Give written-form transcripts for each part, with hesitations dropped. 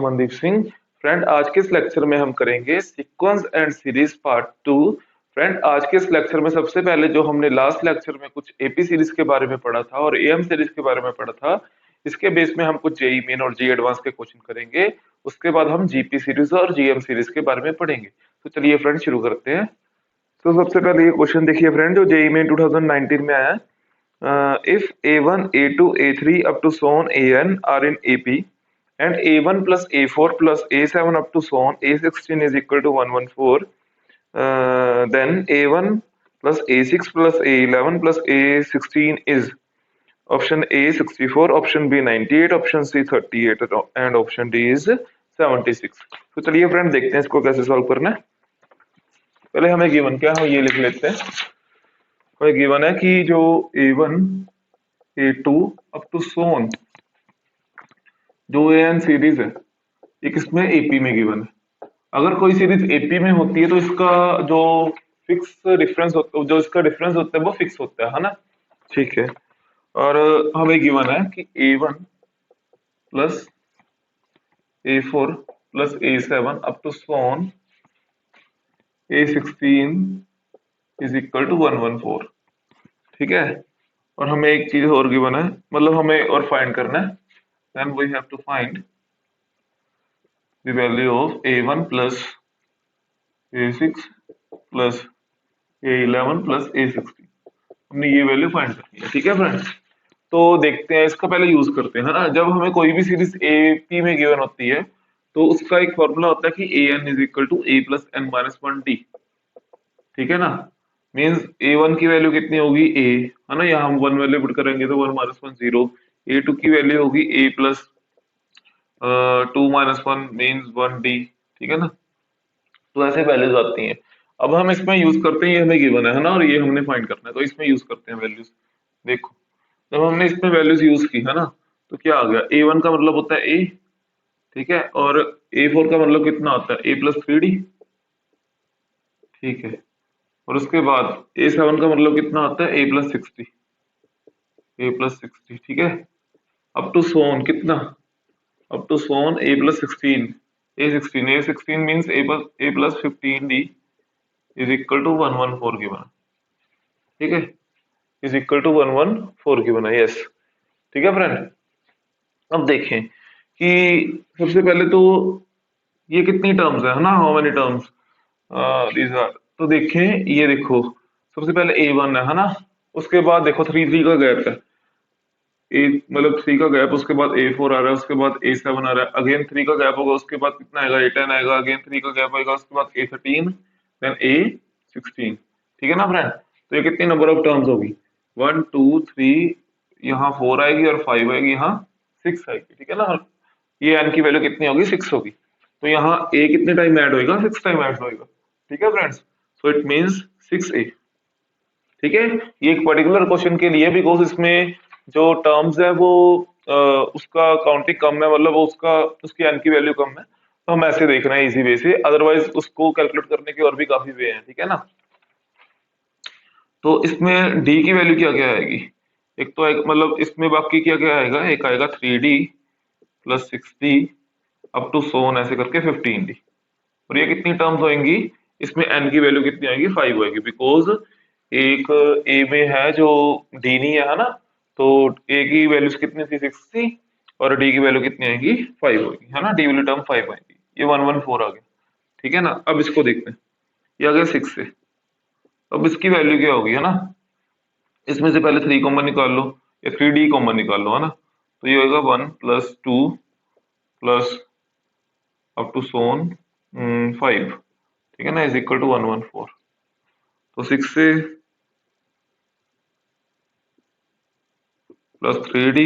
Amandeep Singh. Friend, आज के इस लेक्चर में हम करेंगे sequence and series part 2। Friend, आज के इस लेक्चर में सबसे पहले जो हमने लास्ट लेक्चर में कुछ एपी सीरीज के बारे में पढ़ा था और एएम सीरीज के बारे में पढ़ा था, इसके बेस में हम कुछ जेई मेन और जेई एडवांस के क्वेश्चन करेंगे। उसके बाद हम जीपी सीरीज और जीएम सीरीज के बारे में पढ़ेंगे। तो चलिए फ्रेंड शुरू करते हैं। तो सबसे पहले ये क्वेश्चन देखिए फ्रेंड, जो जेई मेन 2019 में आया। If A1, A2, A3 up to so on AN are in AP and A1 plus A4 plus A7 up to so on A16 is equal to 114, then A1 plus A6 plus A11 plus A16 is option A 64, option B 98, option C 38 and option D is 76। तो चलिए friend देखते हैं इसको कैसे solve करना है। पहले हमें गिवन क्या है ये लिख लेते हैं। हमें गिवन है कि जो A1 A2 up to so on जो एन सीरीज है ये किसमें एपी में गिवन है। अगर कोई सीरीज एपी में होती है तो इसका जो फिक्स डिफरेंस होता जो इसका डिफरेंस होता है वो फिक्स होता है ना। ठीक है, और हमें गिवन है कि A1 plus A4 plus A7 up to so on A16 is equal to 114। ठीक है, और हमें एक चीज और गिवन है, मतलब हमें और फाइंड करना है। then we have to find the value of A1 plus A6 plus A11 plus A16। हमने ये वैल्यू फाइंड करनी है। ठीक है फ्रेंड्स, तो देखते हैं इसका पहले यूज करते हैं, है ना। जब हमें कोई भी सीरीज एपी में गिवन होती है तो उसका एक फॉर्मूला होता है कि an is equal to a plus N minus 1t। ठीक है ना, मीन्स A1 की वैल्यू कितनी होगी a, है ना। यहाँ हम 1 वैल्यू पुट करेंगे तो 1 माइनस 1 0। A2 की वैल्यू होगी a plus 2 minus 1 means 1d। ठीक है ना, तो ऐसे वैल्यूज आती हैं। अब हम इसमें यूज करते हैं, ये हमें गिवन है ना, और ये हमने फाइंड करना है, तो इसमें यूज करते हैं वैल्यूज। देखो, जब हमने इसमें वैल्यूज यूज की है ना तो क्या आ गया, A1 का मतलब होता है a, ठीक है, और A4 का मतलब कितना होता है a प्लस 3d। ठीक है, और उसके बाद A7 का मतलब कितना होता है a प्लस 60, a प्लस 60। ठीक है, अप टू सोन कितना, up to so on a plus 16 a16 means a plus 15d is equal to 114 given. ठीक है, is equal to 114 गिवन है। यस, ठीक है फ्रेंड। अब देखें कि सबसे पहले तो ये कितनी टर्म्स है ना, how many terms these are. तो देखें, ये देखो सबसे पहले A1 है ना, उसके बाद देखो 3 का गैप है, ए मतलब 3 का गैप, उसके बाद A4 आ रहा है, उसके बाद A7 आ रहा है, अगेन 3 का गैप होगा, उसके बाद कितना आएगा A10 आएगा, अगेन 3 का गैप आएगा, उसके बाद A13 देन A16। ठीक है ना फ्रेंड, तो ये कितनी नंबर ऑफ टर्म्स होगी, 1 2 3, यहाँ 4 आएगी और 5 आएगी, यहाँ 6 आएगी। ठीक है ना, ये n की वैल्यू कितनी होगी, 6 होगी। तो यहाँ a कितने टाइम ऐड होएगा, 6 टाइम ऐड होएगा। ठीक है friends, so it means 6a। ठीक है, ये एक पर्टिकुलर क्वेश्चन के लिए, बिकॉज इसमें जो टर्म्स है वो उसका काउंटिंग कम है, मतलब वो उसका उसकी एन की वैल्यू कम है, तो हम ऐसे देख रहे हैं इजी वे से। अदरवाइज उसको कैलकुलेट करने के और भी काफी वे हैं। ठीक है ना, तो इसमें डी की वैल्यू क्या क्या आएगी, एक तो मतलब इसमें बाकी क्या क्या आएगा, एक आएगा 3d plus 6d up to सोन ऐसे करके 15d। और ये कितनी टर्म्स होंगी, इसमें n की वैल्यू कितनी आएगी, 5 होगी, बिकॉज एक a में है जो d नहीं है ना, तो a की वैल्यूज कितनी थी, 6 थी, और d की वैल्यू कितनी आएगी, 5 होगी, है ना। d वाली टर्म 5 आएगी, ये 114 आ गया। ठीक है ना, अब इसको देखते हैं, ये आ गया 6 से। अब इसकी वैल्यू क्या होगी, है ना, इसमें से पहले 3 कॉमन निकाल लो या 3d कॉमन निकाल लो, है ना। तो ये होगा 1 प्लस 2 प्लस अप टू सोन 5। ठीक है ना, इज इक्वल टू 114। तो 6 से प्लस 3d।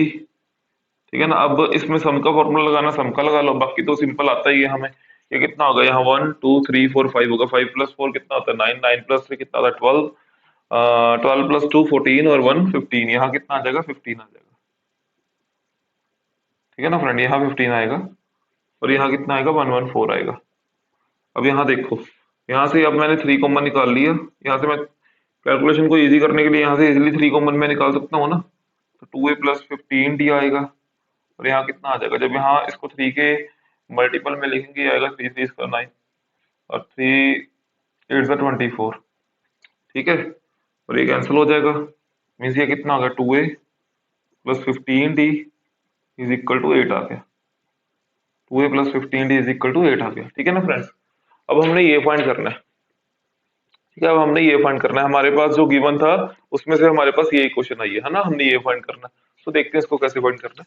ठीक है ना, अब इसमें सम का फॉर्मूला लगाना, सम का लगा लो, बाकी तो सिंपल आता ही है हमें। ये कितना होगा, यहाँ 1 2 3 4 5 होगा, 5 प्लस 4 कितना होता है 9, 9 प्लस 3 कितना होता है 12, 12 प्लस 2 14 और 1 15, यहाँ कितना आ जाएगा 15 आ जाएगा। ठीक है ना फ्रेंड, यहाँ 15 आएगा और यहाँ कितना आएगा 114 आएगा। अब यहाँ देखो, यहाँ से अब मैंने 3 कॉमन निकाल लिया, यहाँ से मैं कैलकुलेशन को इजी करने के लिए यहाँ से इजीली 3 कॉमन में निकाल सकता हूँ ना। तो 2a प्लस 15d आएगा, और यहाँ कितना आ जाएगा, जब यहाँ इसको 3 के मल्टीपल में लिखेंगे ये आएगा 3 3 का 9 और 3 8 का 24। ठीक है, और ये कैंसिल हो जाएगा, मीन्स ये कितना आ गया 2a plus 15d is equal to 8 आ गया। 2a plus 15d is equal to 8 आ गया। ठीक है ना फ्रेंड्स, अब हमने ये फाइंड करना है। ठीक है, अब हमने ये फाइंड करना है, हमारे पास जो गिवन था उसमें से हमारे पास ये क्वेश्चन आई है ना, हमने ये फाइंड करना है। तो देखते हैं इसको कैसे फाइंड करना है।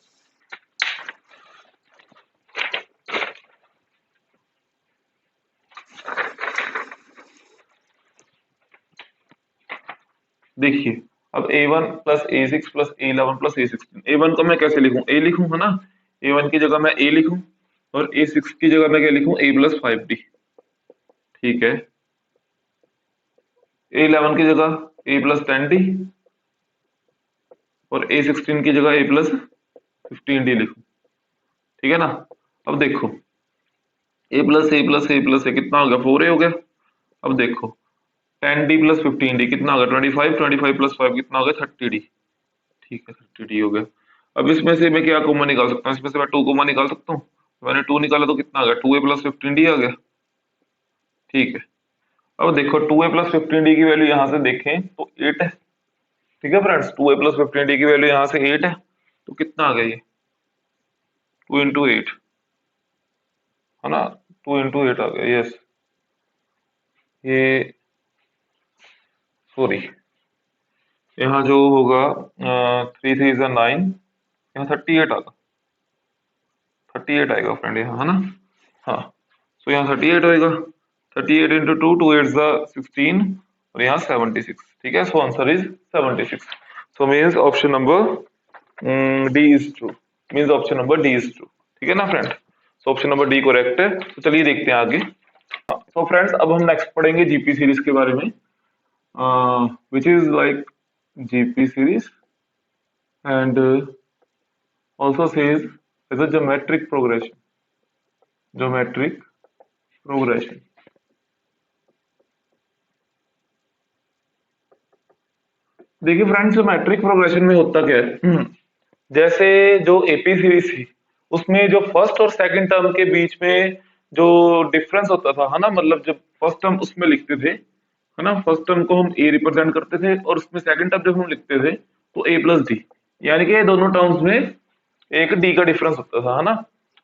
देखिए, अब a1 plus a6 plus a11 plus a16, a1 को मैं कैसे लिखूं, a लिखूं है ना, a1 की जगह मैं a लिखूं और a6 की जगह मैं क्या लिखूं, a प्लस 5d। ठीक है, a11 की जगह a प्लस 10d और a16 की जगह a प्लस 15d लिखूं। ठीक है ना, अब देखो a plus a plus a plus a कितना हो गया, 4a हो गया। अब देखो 10d प्लस 15d कितना हो गया, 25, 25 प्लस 5 कितना हो गया, 30d। ठीक है, 30d हो गया। अब इसमें से मैं क्या कॉमन निकाल सकता हूँ, इसमें से मैं 2 कॉमन निकाल सकता हूँ। मैंने 2 निकाला तो कितना आ गया, 2a प्लस 15d आ गया। ठीक है, अब देखो 2a प्लस 15d की वैल्यू यहाँ से देखें तो 8 है। ठीक है फ्रेंड्स, 2a प्लस 15d की वैल्यू यहाँ से 8 है, तो कितना आ गया ये 2 इंटू 8 है ना, 2 इंटू 8 आ गया। यस, ये सॉरी, यहाँ जो होगा 3 3 is 9, यहाँ 38 आएगा, 38 आएगा फ्रेंड यहाँ, है ना। हाँ, सो यहाँ 38 होएगा, 38 इंटू 2, 2 8 16 और यहाँ 76। ठीक है, so answer is 76। So means option number D is true, means option number D is true. ठीक है ना friend, so option number D correct है। तो चलिए देखते हैं आगे। सो फ्रेंड्स, अब हम नेक्स्ट पढ़ेंगे जीपी सीरीज के बारे में, which is like GP series and also says as a geometric progression, geometric progression। देखिए फ्रेंड्स, ज्योमेट्रिक प्रोग्रेशन में होता क्या है, जैसे जो एपी सीरीज थी उसमें जो फर्स्ट और सेकंड टर्म के बीच में जो डिफरेंस होता था, है ना, मतलब जब फर्स्ट टर्म उसमें लिखते थे, है ना, फर्स्ट टर्म को हम ए रिप्रेजेंट करते थे और उसमें सेकंड टर्म जब हम लिखते थे तो ए प्लस डी, यानी कि दोनों टर्म्स में एक डी का डिफरेंस होता था, है ना।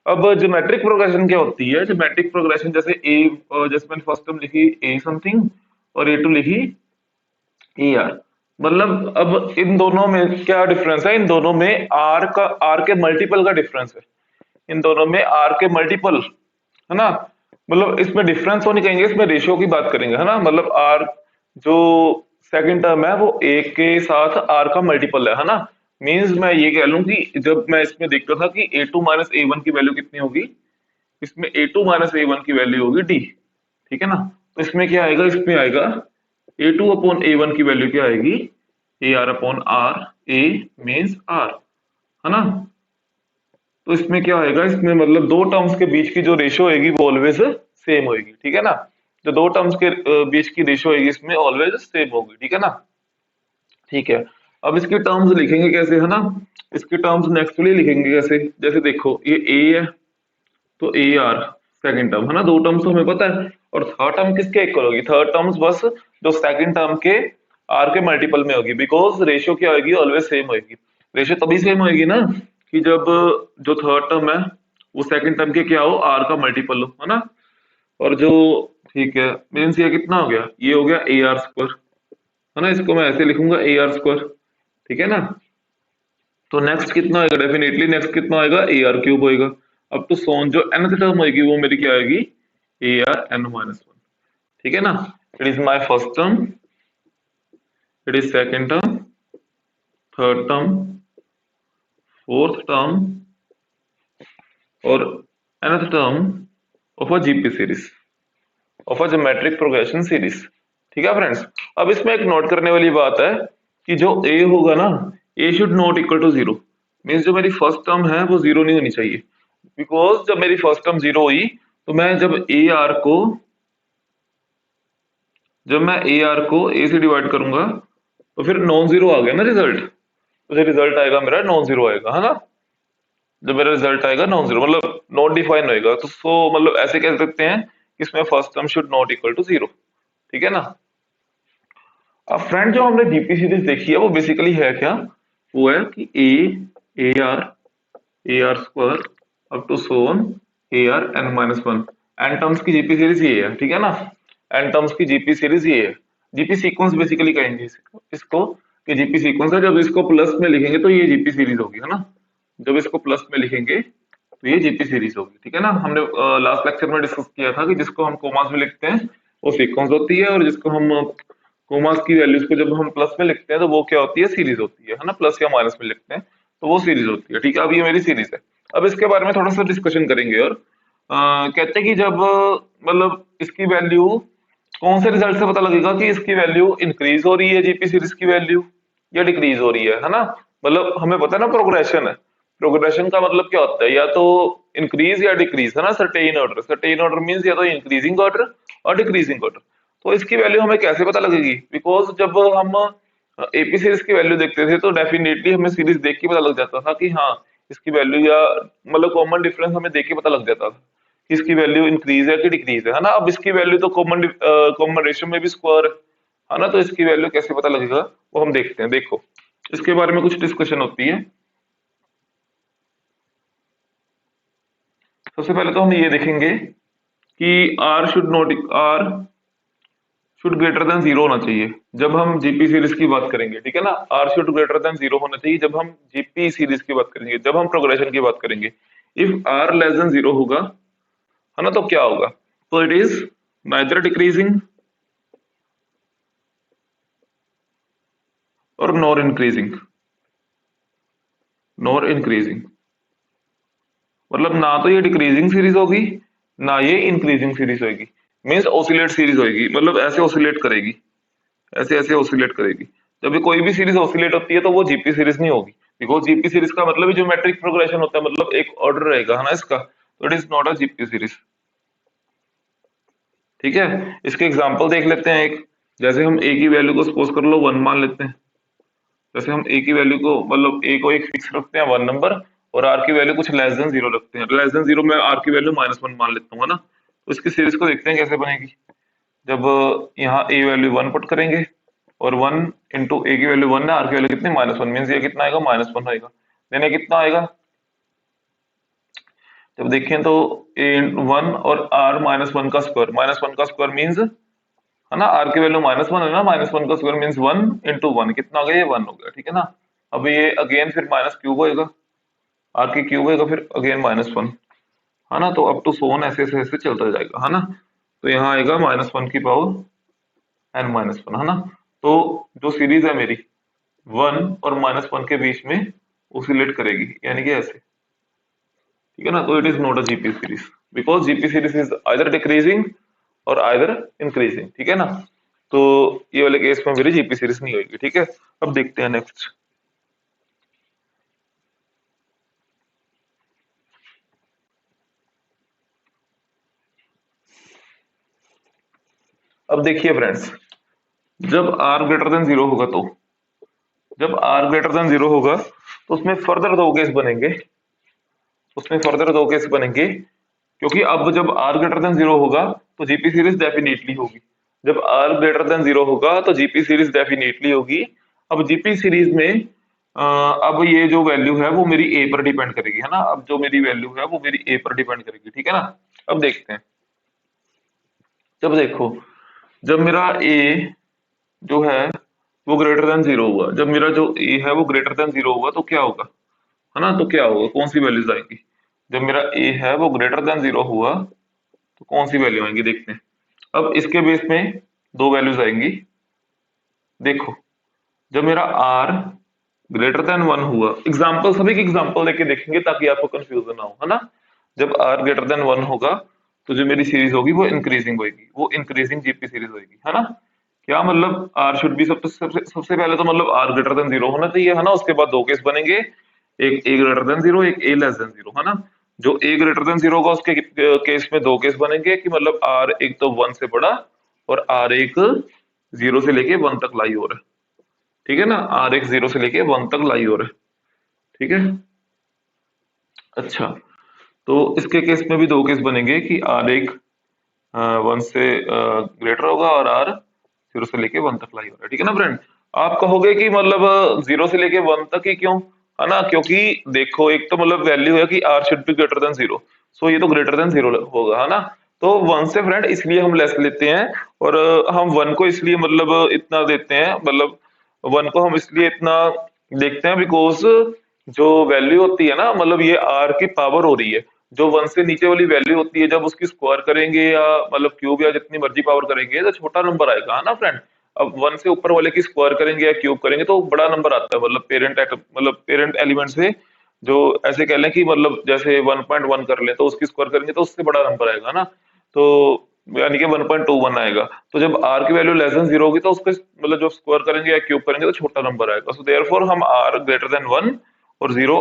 अब ज्योमेट्रिक प्रोग्रेशन क्या होती है, ज्योमेट्रिक प्रोग्रेशन जैसे ए, जैसे मैंने फर्स्ट टर्म लिखी ए समथिंग और ए टू लिखी ए आर, मतलब अब इन दोनों में क्या डिफरेंस है, इन दोनों में आर के मल्टीपल का डिफरेंस है, इन दोनों में आर के मल्टीपल, है ना। मतलब इसमें डिफरेंस तो नहीं कहेंगे, इसमें रेशियो की बात करेंगे, है ना। मतलब आर जो सेकंड टर्म है वो ए के साथ आर का मल्टीपल है ना। मींस मैं ये कह लूं कि जब मैं इसमें देखता था कि A two minus A one की वैल्यू कितनी होगी, इसमें A two minus A one की वैल्यू होगी डी। ठीक है ना, तो इसमें क्या आएगा, इसमें आएगा A two upon A one की वैल्यू क्या आएगी, A R upon R, A means R, है ना। तो इसमें क्या आएगा, इसमें मतलब दो टर्म्स के बीच की जो रेशियो होगी वो ऑलवेज सेम होगी। ठीक है ना, जो दो टर्म्स के बीच की रेशियो होगी इसमें ऑलवेज सेम होगी। ठीक है ना, ठीक है। अब इसके टर्म्स लिखेंगे कैसे, है ना, इसके टर्म्स नेक्स्टली लिखेंगे कैसे, जैसे देखो ये ए है तो ए आर सेकंड टर्म, है ना, दो टर्म्स तो हमें पता है, और थर्ड टर्म किसके इक्वल होगी, थर्ड टर्म्स बस जो सेकंड टर्म के आर के मल्टीपल में होगी, बिकॉज रेशियो क्या होगी, ऑलवेज सेम होगी। रेशियो तभी सेम होगी ना कि जब जो थर्ड टर्म है वो सेकंड टर्म के क्या हो, आर का मल्टीपल हो, है ना। और जो, ठीक है, मीन्स ये कितना हो गया, ये हो गया ए आर स्क्वायर, है ना, इसको मैं ऐसे लिखूंगा ए आर स्क्वायर। ठीक है ना, तो नेक्स्ट कितना आएगा, डेफिनेटली नेक्स्ट कितना आएगा, ए आर क्यूब होएगा। अब तो सोन जो nth टर्म होगी वो मेरी क्या आएगी, A are N minus one. ठीक है ना, it is my first term, it is second term, third term, fourth term और nth term of a GP series, of a geometric progression series. ठीक है फ्रेंड्स, अब इसमें एक नोट करने वाली बात है कि जो ए होगा ना, A should not equal to zero, means जो मेरी फर्स्ट टर्म है वो जीरो नहीं होनी चाहिए, बिकॉज जब मेरी फर्स्ट टर्म जीरो हुई तो मैं जब ए आर को, जब मैं ए आर को ए से डिवाइड करूंगा तो फिर नॉन जीरो आ गया ना रिजल्ट, तो जो रिजल्ट आएगा मेरा नॉन जीरो आएगा, है ना। जब मेरा रिजल्ट आएगा नॉन जीरो, मतलब नॉट डिफाइन होएगा, तो मतलब ऐसे कह सकते हैं कि इसमें first term should not equal to zero. ठीक है ना। अब फ्रेंड जो हमने जीपी सीरीज देखी है वो बेसिकली है क्या, वो है कि A R square up to so on A are N minus one, N terms की जीपी सीरीज ये है। ठीक है ना, एन टर्म्स की जीपी सीरीज ये है। जीपी सीक्वेंस बेसिकली कहेंगे इसको कि जीपी सीक्वेंस है। जब इसको प्लस में लिखेंगे तो ये जीपी सीरीज होगी, है ना। जब इसको प्लस में लिखेंगे तो ये जीपी सीरीज होगी। ठीक है ना, हमने लास्ट लेक्चर में डिस्कस किया था कि जिसको हम कोमास में लिखते हैं वो सीक्वेंस होती है, और जिसको हम कोमास की वैल्यूज को जब हम प्लस में लिखते हैं तो वो क्या होती है, सीरीज होती है ना। प्लस या माइनस में लिखते हैं तो वो सीरीज होती है। ठीक है, अब ये मेरी सीरीज है। अब इसके बारे में थोड़ा सा डिस्कशन करेंगे। और कहते हैं कि जब मतलब इसकी वैल्यू कौन से रिजल्ट से पता लगेगा कि इसकी वैल्यू इंक्रीज हो रही है, जीपी सीरीज की वैल्यू, या डिक्रीज हो रही है ना। मतलब हमें पता है ना प्रोग्रेशन है, प्रोग्रेशन का मतलब क्या होता है, या तो इंक्रीज या डिक्रीज, है ना। Certain order, certain order means या तो इंक्रीजिंग ऑर्डर और डिक्रीजिंग ऑर्डर। तो इसकी वैल्यू हमें कैसे पता लगेगी, बिकॉज जब हम एपी सीरीज की वैल्यू देखते थे तो डेफिनेटली हमें सीरीज देख के पता लग जाता था कि हाँ इसकी वैल्यू, या मतलब कॉमन डिफरेंस हमें देख के पता लग जाता था कि इसकी वैल्यू इंक्रीज है कि डिक्रीज है ना। अब इसकी वैल्यू तो कॉमन रेशियो में भी स्क्वायर है ना, तो इसकी वैल्यू कैसे पता लगेगा वो हम देखते हैं। देखो इसके बारे में कुछ डिस्कशन होती है। सबसे पहले तो हम ये देखेंगे कि R should greater than zero होना चाहिए जब हम जीपी सीरीज की बात करेंगे। ठीक है ना, R should greater than zero होना चाहिए जब हम जीपी सीरीज की बात करेंगे, जब हम प्रोग्रेशन की बात करेंगे। If R less than zero होगा, है ना, तो क्या होगा, तो इट इज नाइदर डिक्रीजिंग और नॉर इंक्रीजिंग। मतलब ना तो ये डिक्रीजिंग सीरीज होगी ना ये इंक्रीजिंग सीरीज होगी, मीन्स ऑसिलेट सीरीज होगी, मतलब ऐसे ऑसिलेट करेगी, ऐसे ऐसे ऑसिलेट करेगी। जब भी कोई भी सीरीज ऑसिलेट होती है तो वो जीपी सीरीज नहीं होगी, बिकॉज जीपी सीरीज का मतलब ज्योमेट्रिक प्रोग्रेशन होता है, मतलब एक ऑर्डर रहेगा, है ना इसका, तो it is not a GP series. ठीक है, इसके एग्जांपल देख लेते हैं एक। जैसे हम ए की वैल्यू को सपोज कर लो वन मान लेते हैं। जैसे हम ए की वैल्यू को, मतलब ए को एक फिक्स रखते हैं वन नंबर, और आर की वैल्यू कुछ लेस देन जीरो रखते हैं। लेस देन जीरो में आर की वैल्यू माइनस वन मान लेता हूँ, है ना। तो इसकी सीरीज को देखते हैं कैसे बनेगी। जब यहाँ ए वैल्यू वन पुट करेंगे और वन इंटू ए की वैल्यू वन है, आर की वैल्यू कितनी, माइनस वन, मीन्स ये कितना आएगा, माइनस वन आएगा। देन ये कितना आएगा, जब देखें तो ए वन और आर माइनस वन का स्क्वायर, माइनस वन का स्क्वायर मीन्स, है ना, आर की वैल्यू माइनस वन है ना, माइनस वन का square means one into one, कितना हो गया, ये वन हो गया। ठीक है ना। अब ये अगेन फिर माइनस क्यूब होएगा, आर की क्यूब होएगा, फिर अगेन माइनस वन, है ना। तो अप टू सोन ऐसे ऐसे ऐसे चलता जाएगा, है ना। तो यहाँ आएगा माइनस वन की पावर एन माइनस वन, है ना। तो जो सीरीज है मेरी वन और माइनस वन के बीच में ओसिलेट करेगी, यानी कि ऐसे। ठीक है ना, तो it is not a GP series, because GP series is either decreasing और आइदर इंक्रीजिंग। ठीक है ना, तो ये वाले केस में मेरी जीपी सीरीज नहीं होगी। ठीक है, अब देखते हैं नेक्स्ट। अब देखिए फ्रेंड्स, जब आर ग्रेटर देन जीरो होगा तो, जब आर ग्रेटर देन जीरो होगा तो उसमें फर्दर दो केस बनेंगे, उसमें फर्दर दो केस बनेंगे, क्योंकि अब जब आर ग्रेटर देन जीरो होगा तो जीपी सीरीज डेफिनेटली होगी। जब आर ग्रेटर देन जीरो होगा तो जीपी सीरीज डेफिनेटली होगी। अब जीपी सीरीज में अब ये जो वैल्यू है वो मेरी ए पर डिपेंड करेगी, है ना। अब जो मेरी वैल्यू है वो मेरी ए पर डिपेंड करेगी। ठीक है ना, अब देखते हैं। जब देखो, जब मेरा ए जो है वो ग्रेटर देन जीरो हुआ, जब मेरा जो ए है वो ग्रेटर देन जीरो हुआ तो क्या होगा, है ना, तो क्या होगा, कौन सी वैल्यूज आएंगी। जब मेरा ए है वो ग्रेटर देन जीरो हुआ तो कौन सी वैल्यू आएंगी, देखते हैं। अब इसके बेस में दो वैल्यूज आएंगी। देखो, जब मेरा आर ग्रेटर देन वन हुआ, एग्जाम्पल सभी की एग्जाम्पल लेके देखेंगे ताकि आपको कंफ्यूजन ना हो, है ना। जब आर ग्रेटर देन वन होगा तो जो मेरी सीरीज होगी वो इंक्रीजिंग होगी, वो इंक्रीजिंग जीपी सीरीज होगी, है ना। क्या मतलब आर शुड बी सबसे पहले तो मतलब आर ग्रेटर देन जीरो होना चाहिए, है ना। उसके बाद दो केस बनेंगे, एक ए ग्रेटर देन जीरो, एक ए लेस देन जीरो, है ना। जो ए ग्रेटर देन जीरो होगा उसके केस में दो केस बनेंगे कि मतलब आर एक तो वन से बड़ा और आर एक जीरो से लेके वन तक लाई हो रहा है। ठीक है ना, आर एक जीरो से लेके वन तक लाई हो रहा है। ठीक है, अच्छा, तो इसके केस में भी दो केस बनेंगे कि आर एक वन से ग्रेटर होगा और आर जीरो से लेके वन तक लाई हो रहा है, ठीक है ना फ्रेंड। आप कहोगे कि मतलब जीरो से लेके वन तक ही क्यों, है ना, क्योंकि देखो एक तो मतलब वैल्यू है कि R should be greater than zero, so ये तो ग्रेटर देन जीरो होगा, है ना। तो वन से फ्रेंड इसलिए हम लेस लेते हैं, और हम वन को इसलिए मतलब इतना देते हैं, मतलब वन को हम इसलिए इतना देखते हैं बिकॉज जो वैल्यू होती है ना, मतलब ये आर की पावर हो रही है, जो वन से नीचे वाली वैल्यू होती है जब उसकी स्क्वायर करेंगे या मतलब क्यूब या जितनी मर्जी पावर करेंगे तो छोटा नंबर आएगा, है ना फ्रेंड। अब वन से ऊपर वाले की स्क्वायर करेंगे या क्यूब करेंगे तो बड़ा नंबर आता है, मतलब पेरेंट एलिमेंट से जो ऐसे कह लें कि मतलब जैसे 1.1 कर लें तो उसकी स्क्वायर करेंगे तो उससे बड़ा नंबर आएगा ना, तो यानी कि 1.21 आएगा। तो जब आर की वैल्यू लेस देन जीरो होगी तो उसके मतलब जो स्क्वायर करेंगे या क्यूब करेंगे तो छोटा नंबर आएगा, सो देयरफॉर हम आर ग्रेटर देन वन और जीरो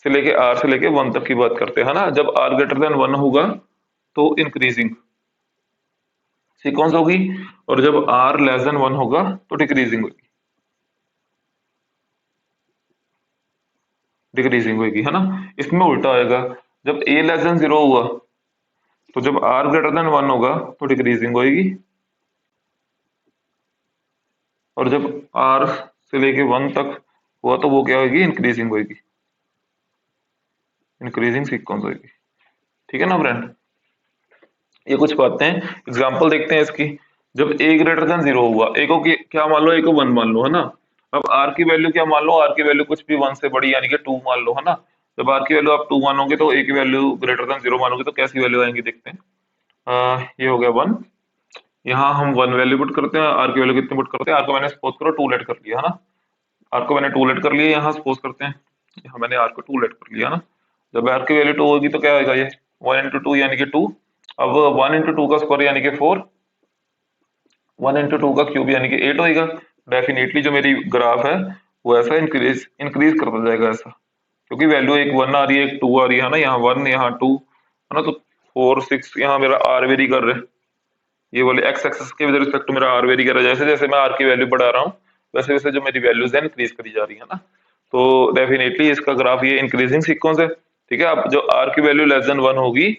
से लेके आर से लेके वन तक की बात करते हैं, है ना। जब आर ग्रेटर देन वन होगा तो इंक्रीजिंग सीक्वेंस होगी, और जब आर लेस देन वन होगा तो डिक्रीजिंग होगी, डिक्रीजिंग होगी, है ना। इसमें उल्टा आएगा, जब ए लेस देन जीरो हुआ तो जब आर ग्रेटर देन वन होगा तो डिक्रीजिंग होगी, और जब आर से लेके वन तक हुआ तो वो क्या होगी, इंक्रीजिंग होगी, इंक्रीजिंग सीक्वेंस होगी, ठीक है ना फ्रेंड। ये कुछ बातें हैं, एग्जांपल देखते हैं इसकी। जब a ग्रेटर देन जीरो हुआ, a को क्या मान लो, a को वन मान लो, है ना। अब r की वैल्यू क्या मान लो, r की वैल्यू कुछ भी वन से बड़ी यानी कि टू मान लो, है ना। जब r की वैल्यू आप टू मानोगे तो a की वैल्यू ग्रेटर देन जीरो मानोगे तो कैसी वैल्यू आएंगी देखते हैं। ये हो गया वन, यहाँ हम वन वैल्यू पुट करते हैं, r की वैल्यू कितनी पुट करते हैं, r को मैंने सपोज करो टू लेट कर लिया, है ना। r को मैंने टू लेट कर लिया, यहाँ सपोज करते हैं यहाँ मैंने r को टू लेट कर लिया, है ना। जब r की वैल्यू टू होगी तो क्या आएगा, ये वन इंटू टू यानी कि टू। अब वन इंटू टू का स्क्वायर यानी कि फोर, वन इंटू टू का क्यूब यानी कि एट होएगा। डेफिनेटली जो मेरी ग्राफ है वो ऐसा इंक्रीज इंक्रीज करता जाएगा ऐसा, क्योंकि वैल्यू एक वन आ रही है एक टू आ रही है ना, यहाँ वन यहाँ टू, है ना। तो फोर सिक्स यहाँ मेरा आर वेरी कर रहा है, ये वाले एक्स एक्सेस के विद रिस्पेक्ट टू मेरा आर वेरी कर रहा है, जैसे जैसे मैं आर की वैल्यू बढ़ा रहा हूँ वैसे वैसे जो मेरी वैल्यूज है इंक्रीज करी जा रही है ना। तो डेफिनेटली इसका ग्राफ ये इंक्रीजिंग सीक्वेंस है, ठीक है। अब जो आर की वैल्यू लेस देन वन होगी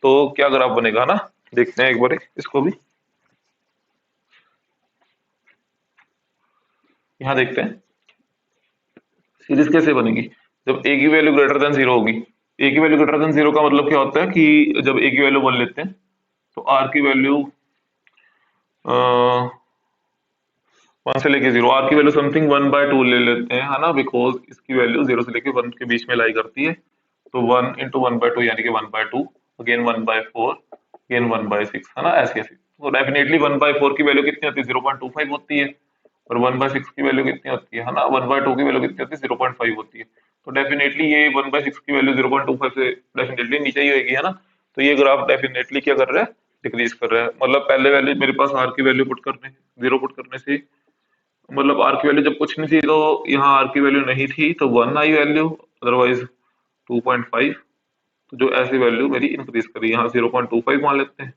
तो क्या ग्राफ बनेगा ना, देखते हैं एक बार इसको भी, यहाँ देखते हैं सीरीज कैसे बनेगी। जब ए की वैल्यू ग्रेटर देन जीरो होगी, ए की वैल्यू ग्रेटर देन जीरो का मतलब क्या होता है कि जब ए की वैल्यू वन लेते हैं तो आर की वैल्यू वन से लेके जीरो, आर की value something one by two ले लेते हैं, है ना, बिकॉज इसकी वैल्यू जीरो से लेके वन के बीच में लाई करती है। तो one into one by two यानी कि one by two, again one by four, again one by six, है ना, ऐसे ऐसे। तो डेफिनेटली वन बाय फोर की वैल्यू कितनी होती है, 0.25 होती है, और वन बाय सिक्स की वैल्यू कितनी होती है ना, वन बाय टू की वैल्यू कितनी होती है, 0.5 होती है। तो डेफिनेटली ये वन बाय सिक्स की वैल्यू 0.25 से डेफिनेटली नीचे ही होगी, है ना। तो ये ग्राफ डेफिनेटली क्या कर रहा है, डिक्रीज कर रहा है। मतलब पहले वैल्यू मेरे पास आर की वैल्यू पुट करने, जीरो पुट करने से, मतलब आर की वैल्यू जब कुछ नहीं थी तो यहाँ आर की वैल्यू नहीं थी तो वन आई वैल्यू, अदरवाइज 2.5। तो जो ऐसी वैल्यू मेरी इंक्रीज करी, यहाँ 0.25 मान लेते हैं,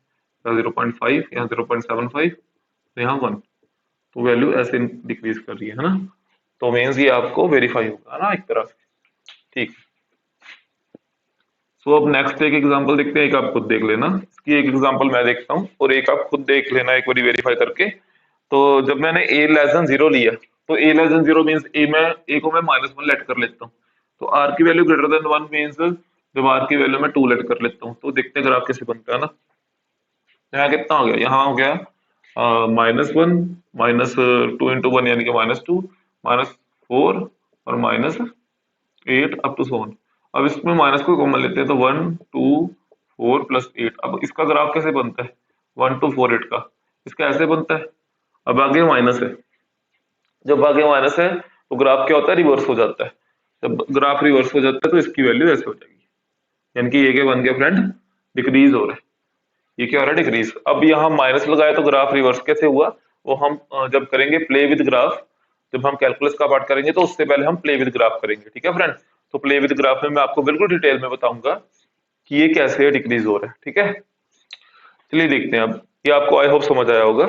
यहाँ 0.5, यहाँ 0.75, तो यहाँ वन, तो वैल्यू ऐसे डिक्रीज कर रही है ना। तो मीन्स ये आपको वेरीफाई होगा ना एक तरह से, ठीक। सो अब नेक्स्ट एक एग्जांपल देखते हैं, एक आप खुद देख लेना, इसकी एक एग्जांपल मैं देखता हूँ और एक आप खुद देख लेना एक बार वेरीफाई करके। तो जब मैंने ए लेस देन जीरो लिया, तो ए लेस देन जीरो मीन्स ए को मैं माइनस वन लेट कर लेता हूँ, तो आर की value greater than one means जब आर की वैल्यू मैं टू लेट कर लेता हूँ, तो देखते हैं ग्राफ कैसे बनता है ना। यहाँ कितना हो गया, यहाँ हो गया minus one, minus two into one यानी कि माइनस टू, माइनस फोर, और minus eight up to seven. अब इसमें माइनस को कॉमन लेते हैं तो one two four plus eight. अब इसका ग्राफ कैसे बनता है, वन टू फोर एट का, इसका ऐसे बनता है। अब आगे माइनस है, जब आगे माइनस है तो ग्राफ क्या होता है, रिवर्स हो जाता है। जब ग्राफ रिवर्स हो जाता है तो इसकी वैल्यू ऐसे हो जाएगी, यानी कि ये क्या बन गया फ्रेंड, डिक्रीज हो रहा है, ये क्या हो रहा है, डिक्रीज। अब यहाँ माइनस लगाया तो ग्राफ रिवर्स कैसे हुआ, वो हम जब करेंगे प्ले विद ग्राफ, जब हम कैलकुलस का पार्ट करेंगे तो उससे पहले हम प्ले विद ग्राफ करेंगे, ठीक है फ्रेंड। तो प्ले विद ग्राफ में मैं आपको बिल्कुल डिटेल में बताऊंगा कि ये कैसे डिक्रीज हो रहा है, ठीक है। चलिए देखते हैं अब, ये आपको आई होप समझ आया होगा,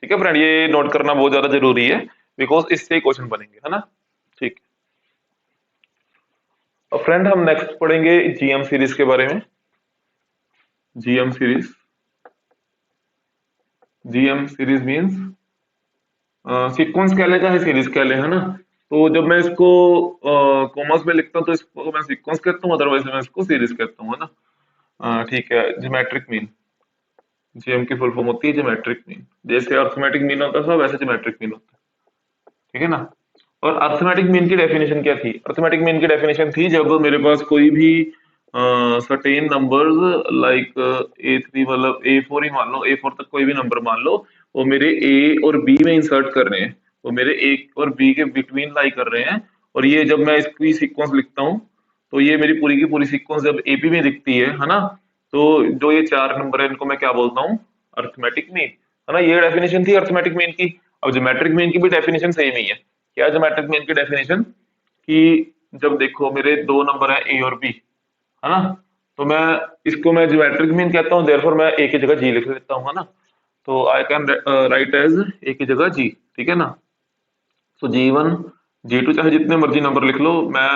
ठीक है फ्रेंड। ये नोट करना बहुत ज्यादा जरूरी है बिकॉज इससे ही क्वेश्चन बनेंगे, है ना, ठीक। और फ्रेंड हम नेक्स्ट पढ़ेंगे जीएम सीरीज के बारे में। GM series, GM series means sequence कह ले चाहे सीरीज कह ले, है ना। तो जब मैं इसको कॉमर्स में लिखता हूँ तो इसको मैं सीक्वेंस कहता हूँ, अदरवाइज मैं इसको सीरीज कहता हूँ, है ना। ठीक है, ज्योमेट्रिक मीन, जीएम की फुल फॉर्म होती है ज्योमेट्रिक मीन। जैसे अर्थमेटिक मीन होता था वैसे ज्योमेट्रिक मीन होता है, ठीक है ना। और अर्थमेटिक मीन की डेफिनेशन क्या थी? अर्थमेटिक मीन की डेफिनेशन थी जब मेरे पास कोई भी सर्टेन नंबर्स लाइक A3, मतलब A4 ही मान लो, A4 तक कोई भी नंबर मान लो, वो मेरे ए और बी में इंसर्ट कर रहे हैं, वो मेरे ए और बी के बिटवीन लाई कर रहे हैं। और ये जब मैं इसकी सीक्वेंस लिखता हूँ तो ये मेरी पूरी की पूरी सीक्वेंस जब एपी में दिखती है ना, तो जो ये चार नंबर है इनको मैं क्या बोलता हूँ? अर्थमेटिक मीन, है ना। ये डेफिनेशन थी अर्थमेटिक मीन की। अब ज्योमेट्रिक मीन की भी डेफिनेशन सेम ही है। क्या ज्योमेट्रिक मीन की डेफिनेशन? कि जब देखो मेरे दो नंबर है ए और बी, है ना, तो मैं इसको मैं ज्योमेट्रिक मीन कहता हूँ, देयरफॉर मैं ए की जगह जी लिख देता हूँ, है ना। तो I can write as A की जगह जी, ठीक है ना। तो G1 G2 चाहे जितने मर्जी नंबर लिख लो, मैं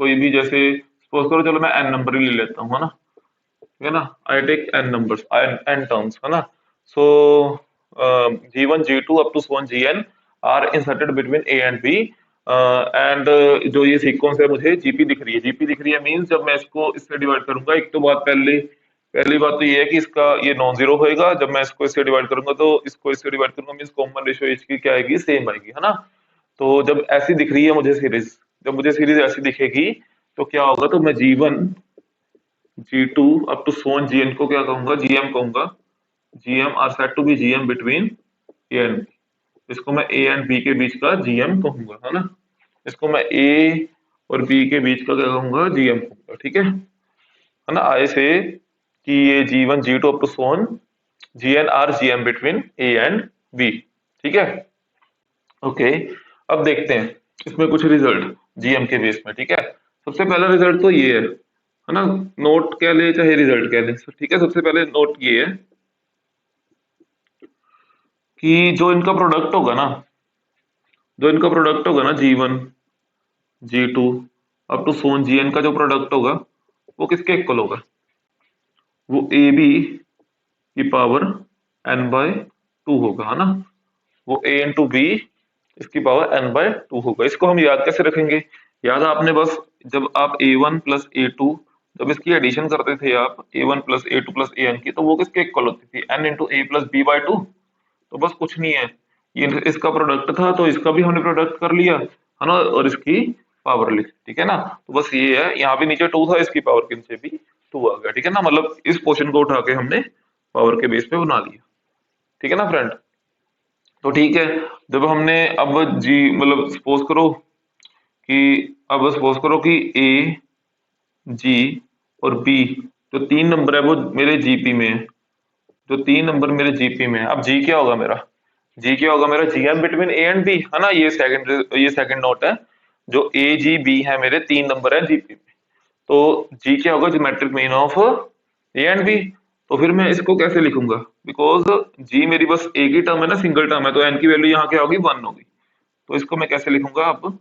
कोई भी, जैसे सपोज करो, चलो मैं एन नंबर ही ले लेता हूँ, है ना, ठीक है ना। I take n numbers, n terms, है ना। So G1 G2 up to so on Gn are inserted between a and b. And जो ये सीक्वेंस है मुझे जीपी दिख रही है, जीपी दिख रही है मींस जब मैं इसको इससे डिवाइड करूंगा, एक तो बात पहले, पहली बात तो ये है कि इसका ये नॉन जीरो होएगा। जब मैं इसको इससे डिवाइड करूंगा तो इसको इससे डिवाइड करूंगा मींस कॉमन रेशियो इसकी क्या आएगी? सेम आएगी, है ना। तो जब ऐसी दिख रही है मुझे सीरीज, जब मुझे सीरीज ऐसी दिखेगी तो क्या होगा? तो मैं G1 G2 up to so on Gn को क्या कहूंगा? जीएम कहूंगा। GM are set to be GM between a and b. इसको मैं ए एंड बी के बीच का जीएम कहूंगा, है ना। इसको मैं ए और बी के बीच का क्या कहूंगा? जीएम कहूंगा, ठीक है ना। आई से कि ये G1 G2 up to so on Gn are GM between a and b, ठीक है। ओके, अब देखते हैं इसमें कुछ रिजल्ट जीएम के बेस में, ठीक है। सबसे पहला रिजल्ट तो ये है ना। नोट कह ले चाहे रिजल्ट कह ले, ठीक है। सबसे पहले नोट ये है कि जो इनका प्रोडक्ट होगा ना, जो इनका प्रोडक्ट होगा ना G1 G2 up to so on Gn का जो प्रोडक्ट होगा वो किसके इक्वल होगा? वो ए बी की पावर n बाय 2 होगा, है ना। वो a इंटू बी इसकी पावर n बाय 2 होगा। इसको हम याद कैसे रखेंगे? याद आपने बस, जब आप a1 प्लस a2, जब इसकी एडिशन करते थे आप a1 plus a2 plus an की, तो वो किसके इक्वल होती थी? n into a plus b by 2। तो बस कुछ नहीं है, ये इसका प्रोडक्ट था तो इसका भी हमने प्रोडक्ट कर लिया, है ना, और इसकी पावर लिख, ठीक है ना। तो बस ये है, यहाँ पे नीचे 2 था, इसकी पावर के नीचे भी 2 आ गया, ठीक है ना। मतलब इस पोर्शन को उठा के हमने पावर के बेस पे बना लिया, ठीक है ना फ्रेंड। तो ठीक है, जब हमने अब जी, मतलब सपोज करो कि, अब सपोज करो कि ए जी और बी जो तीन नंबर है वो मेरे जीपी में है, जो तीन नंबर मेरे जीपी में है। अब जी क्या होगा मेरा? जी क्या होगा मेरा? GM between a and b, है ना। ये सेकंड नोट है। जो ए जी बी है मेरे तीन नंबर है जीपी में, तो जी क्या होगा? Geometric mean of a and b. तो फिर मैं इसको कैसे लिखूंगा? बिकॉज जी मेरी बस एक ही टर्म है ना, सिंगल टर्म है, तो एन की वैल्यू यहाँ क्या होगी? 1 होगी। तो इसको मैं कैसे लिखूंगा? अब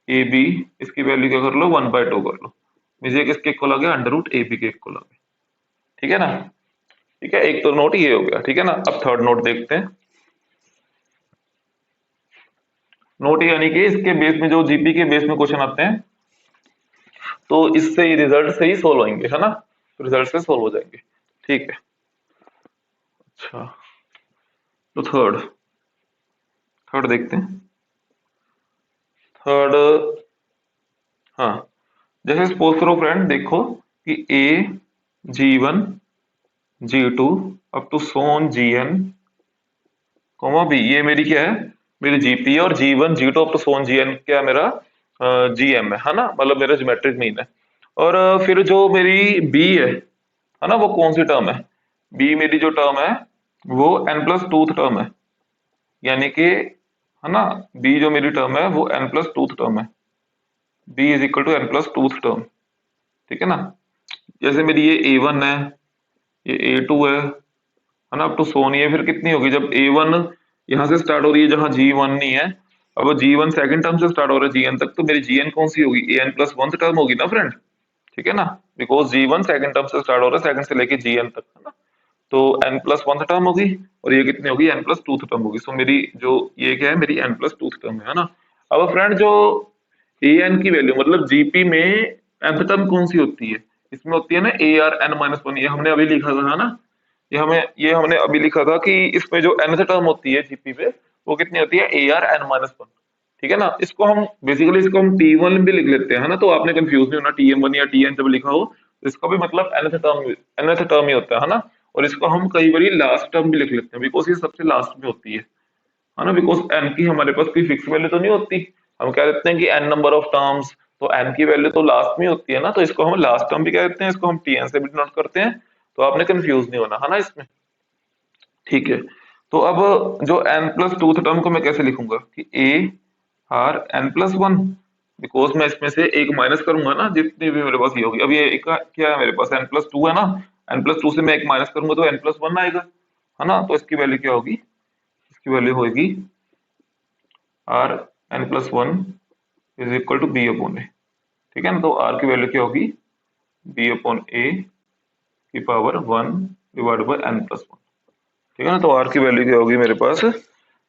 ए बी, इसकी वैल्यू क्या कर लो? 1/2 कर लो। मुझे किसके इक्वल आ गया? अंडर रूट ए बी के इक्वल आ गया, ठीक है ना। ठीक है, एक तो नोट ये हो गया, ठीक है ना। अब थर्ड नोट देखते हैं। नोट यानी कि इसके बेस में, जो जीपी के बेस में क्वेश्चन आते हैं, तो इससे ही रिजल्ट से ही सोल्व होंगे, है ना। तो रिजल्ट से सोल्व हो जाएंगे, ठीक है। अच्छा, तो थर्ड, थर्ड देखते हैं। थर्ड, हाँ, जैसे सपोज करो फ्रेंड, देखो कि a G1 G2 up to so on Gn comma b, ये मेरी क्या है? मेरी जीपी है। और G1 G2 up to so on Gn क्या है मेरा? जीएम है ना, मतलब मेरा ज्योमेट्रिक मीन है। और फिर जो मेरी बी है ना, वो कौन सी टर्म है? बी मेरी जो टर्म है वो n प्लस टूथ टर्म है, यानी कि, है ना, बी जो मेरी टर्म है वो n प्लस टूथ टर्म है। B is equal to n plus twoth term, ठीक है ना। जैसे मेरी ये A1 है, ये A2 है ना, अब टू सोन, ये फिर कितनी होगी? जब A1 यहाँ से स्टार्ट हो रही है जहाँ G1 नहीं है, अब G1 सेकंड टर्म से स्टार्ट हो रहा है Gn तक, तो मेरी Gn कौन सी होगी, an+1 टर्म होगी ना फ्रेंड, ठीक है ना, बिकॉज G1 सेकंड टर्म से स्टार्ट हो रहा है, सेकंड से लेके Gn तक, है ना। तो n+1 टर्म होगी और ये कितनी होगी, n+2 टर्म होगी। सो मेरी जो ये क्या है, मेरी n+2 टर्म है ना। अब फ्रेंड जो an की वैल्यू मतलब जीपी में nth टर्म कौन सी होती है, इसमें होती है ना AR(n-1), ये हमने अभी लिखा था, है ना। ये हमने अभी लिखा था कि इसमें जो nth टर्म होती है जीपी पे, वो कितनी होती है, AR(n-1), ठीक है ना। इसको हम बेसिकली इसको हम T1 भी लिख लेते हैं, है ना, तो आपने कंफ्यूज नहीं होना, TM1 या TN जब लिखा हो तो इसका भी मतलब nth टर्म ही होता है ना। और इसको हम कई बार लास्ट टर्म भी लिख लेते हैं, बिकॉज ये सबसे लास्ट में होती है ना, बिकॉज n की हमारे पास कोई फिक्स वैल्यू तो नहीं होती। हम कह देते हैं कि n नंबर ऑफ टर्म्स, तो n की वैल्यू तो लास्ट में होती है ना, तो इसको हम लास्ट टर्म भी कह देते हैं, इसको हम Tn से भी डिनोट करते हैं। तो आपने कंफ्यूज नहीं होना, है ना इसमें, ठीक है। तो अब जो n+2 टर्म को मैं कैसे लिखूंगा कि AR(n+1), बिकॉज मैं इसमें से एक माइनस करूंगा ना, जितनी भी मेरे पास ये होगी। अब ये एक क्या है मेरे पास, n+2 है ना, n+2 से मैं एक माइनस करूंगा तो n+1 आएगा, है ना। तो इसकी वैल्यू क्या होगी, इसकी वैल्यू होगी R(n+1) is equal to B/A, ठीक है ना। तो R की वैल्यू क्या होगी, B/A की पावर 1 डिवाइड बाई n+1, ठीक है ना। तो R की वैल्यू क्या होगी मेरे पास,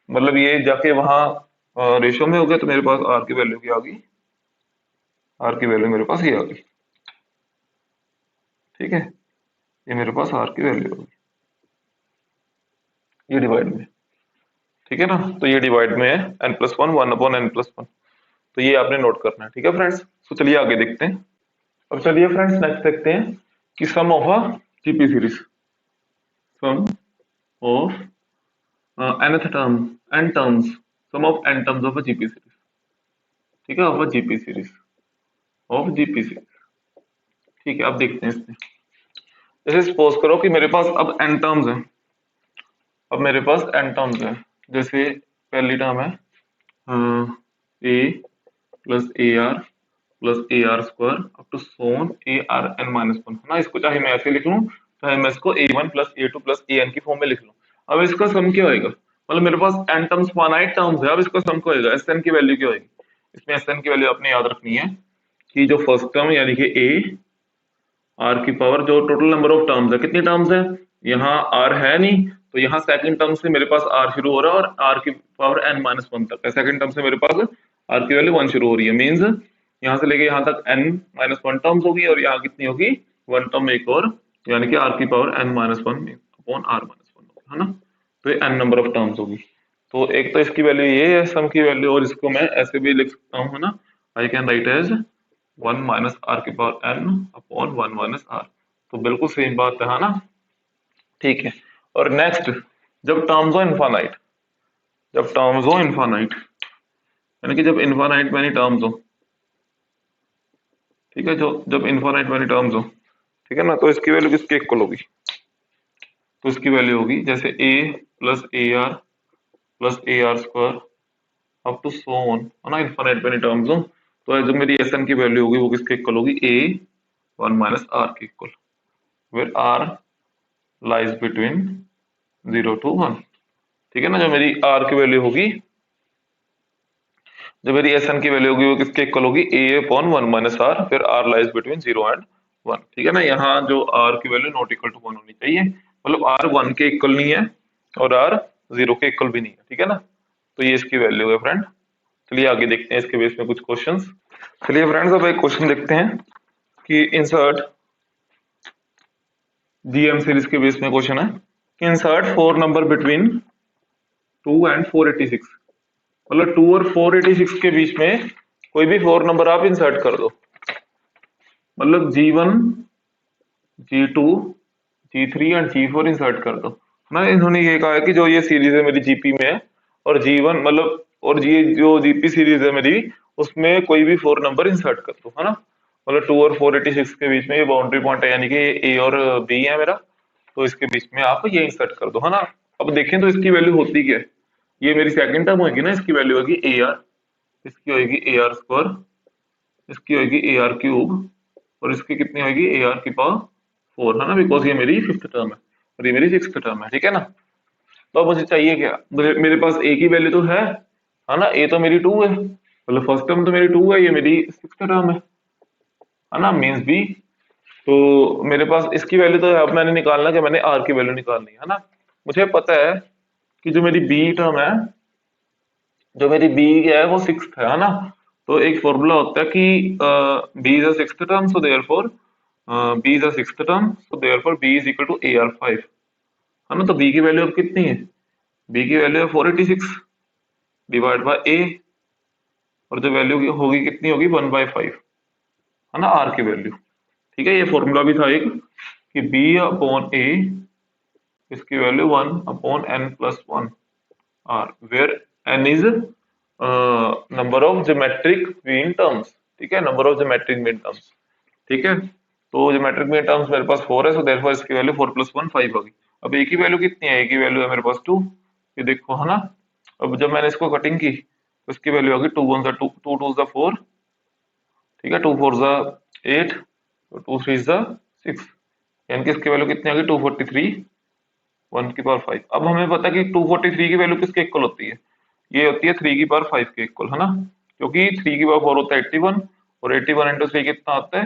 मतलब ये जाके वहां रेशो में हो गया, तो मेरे पास R की वैल्यू क्या आ गई, R की वैल्यू मेरे पास ये आ गई, ठीक है। ये मेरे पास R की वैल्यू होगी, ये डिवाइड में, ठीक है ना। तो ये डिवाइड में है n+1, 1/n+1, तो ये आपने नोट करना है, ठीक है फ्रेंड्स। तो चलिए आगे देखते हैं। अब चलिए फ्रेंड्स नेक्स्ट देखते हैं कि sum of a GP series, sum of nth term, n terms, sum of n terms of a GP series, ठीक है, of a GP series, of GP series, ठीक है। अब देखते हैं इसमें, जैसे सपोज करो कि मेरे पास अब n टर्म्स हैं, अब मेरे पास n टर्म्स हैं, जैसे पहली टर्म है a plus AR+AR² up to so on ARn-1, है ना। इसको चाहे मैं ऐसे लिख लूं, चाहे मैं इसको A1 plus A2 plus AN की फॉर्म में लिख लूं। अब इसका सम क्या होएगा, मतलब मेरे पास n टर्म्स, फाइनाइट टर्म्स है, अब इसका सम क्या होएगा, Sn की वैल्यू क्या होएगी। इसमें Sn की वैल्यू आपने याद रखनी है कि जो फर्स्ट टर्म यानी कि A, R की पावर, जो टोटल नंबर ऑफ टर्म्स है, कितनी टर्म्स है, यहाँ R है नहीं, तो यहाँ सेकंड टर्म से मेरे पास R शुरू हो रहा है और R की पावर n-1 तक है, सेकंड टर्म से मेरे पास R की वैल्यू 1 शुरू हो रही है, मींस यहाँ से लेके यहाँ तक n-1 टर्म्स होगी, और यहाँ कितनी होगी, 1 टर्म एक और, यानी कि R की पावर n-1/r-1 होगी, है ना। तो ये n नंबर ऑफ टर्म्स होगी। तो एक तो इसकी वैल्यू ये है सम की वैल्यू, और इसको मैं ऐसे भी लिख सकता हूँ, है ना, I can write as 1 minus r की पावर n/1 माइनस आर। तो बिल्कुल सेम बात है ना, ठीक है। और नेक्स्ट, जब टर्म्स हो इनफाइनाइट, जब टर्म्स हो इनफाइनाइट, यानी कि जब इनफाइनाइट मैनी टर्म्स हो, ठीक है, जो जब इनफाइनाइट मैनी टर्म्स हो, ठीक है ना, तो इसकी वैल्यू किसके इक्वल होगी, तो इसकी वैल्यू होगी जैसे a plus AR+AR² up to so on, है ना, इनफाइनाइट मैनी टर्म्स हो। तो जो मेरी Sn की वैल्यू होगी वो किसके इक्वल होगी, A1 माइनस आर के equal, where R lies between 0 to 1, ठीक है ना। जो मेरी R की वैल्यू होगी, जो मेरी Sn की वैल्यू होगी वो किसके इक्वल होगी, A/1 माइनस आर, फिर R लाइज बिटवीन 0 and 1, ठीक है ना। यहाँ जो R की वैल्यू नॉट इक्वल टू 1 होनी चाहिए, मतलब R 1 के इक्वल नहीं है और R 0 के इक्वल भी नहीं है, ठीक है ना। तो ये इसकी वैल्यू है फ्रेंड। चलिए आगे देखते हैं इसके बेस में कुछ क्वेश्चंस। चलिए फ्रेंड्स अब एक क्वेश्चन देखते हैं कि इंसर्ट जीएम सीरीज के बेस में क्वेश्चन है कि इंसर्ट 4 नंबर बिटवीन 2 and 486, मतलब 2 और 486 के बीच में कोई भी 4 नंबर आप इंसर्ट कर दो, मतलब G1, G2, G3 and G4 insert कर दो ना। इन्होंने ये कहा है कि जो ये सीरीज है मेरी जीपी में है, और G1 मतलब, और ये जो जीपी सीरीज है मेरी, उसमें कोई भी 4 नंबर इंसर्ट कर दो, है ना। मतलब 2 और 486 के बीच में ये बाउंड्री पॉइंट है, यानी कि ए और बी है मेरा, तो इसके बीच में आप ये इंसर्ट कर दो, है ना। अब देखें तो इसकी वैल्यू होती क्या है, ये मेरी सेकंड टर्म होगी ना, इसकी वैल्यू होगी AR, इसकी होगी AR², इसकी होगी AR³ और इसकी कितनी होगी AR की पावर 4, है ना, बिकॉज ये मेरी फिफ्थ टर्म है और ये मेरी सिक्स्थ टर्म है, ठीक है ना। तो अब मुझे चाहिए क्या, मेरे पास ए की वैल्यू तो है, है ना। ए तो मेरी 2 है, मतलब फर्स्ट टर्म तो मेरी 2 है, ये मेरी सिक्स्थ टर्म है ना, मीन्स बी। तो मेरे पास इसकी वैल्यू तो अब मैंने निकालना कि मैंने आर की वैल्यू निकालनी है ना। मुझे पता है कि जो मेरी बी टर्म है, जो मेरी बी है वो सिक्स्थ है ना। तो एक फॉर्मूला होता है कि b is a sixth term, so therefore b is a sixth term, so therefore b is equal to a r 5, है ना। तो बी की वैल्यू अब कितनी है, बी की वैल्यू है 486 डिवाइड बाय ए, और जो वैल्यू होगी कितनी होगी 1/5, है ना, आर की वैल्यू। ठीक है, ये फॉर्मूला भी था एक कि बी अपॉन ए, इसकी value 1/n+1 r, where n is number of geometric mean terms. ठीक है, number of geometric mean terms. ठीक है, तो ज्योमेट्रिक मीन टर्म्स मेरे पास 4 है, सो देयरफॉर इसकी वैल्यू 4+1 5 होगी। अब ए की वैल्यू कितनी है, ए की वैल्यू है मेरे पास 2, ये देखो, है ना। अब जब मैंने इसको कटिंग की तो इसकी वैल्यू होगी 2 1 2 2 2 4, ठीक है, 2 4 8, 2 3 6, यानी कि इसकी वैल्यू कितनी आ गई 243 1 की पावर 5। अब हमें पता है कि 243 की वैल्यू किसके इक्वल होती है, ये होती है 3 की पावर 5 के इक्वल, है ना, क्योंकि 3 की पावर 4 होता है 81, और 81 इंटू 3 कितना आता है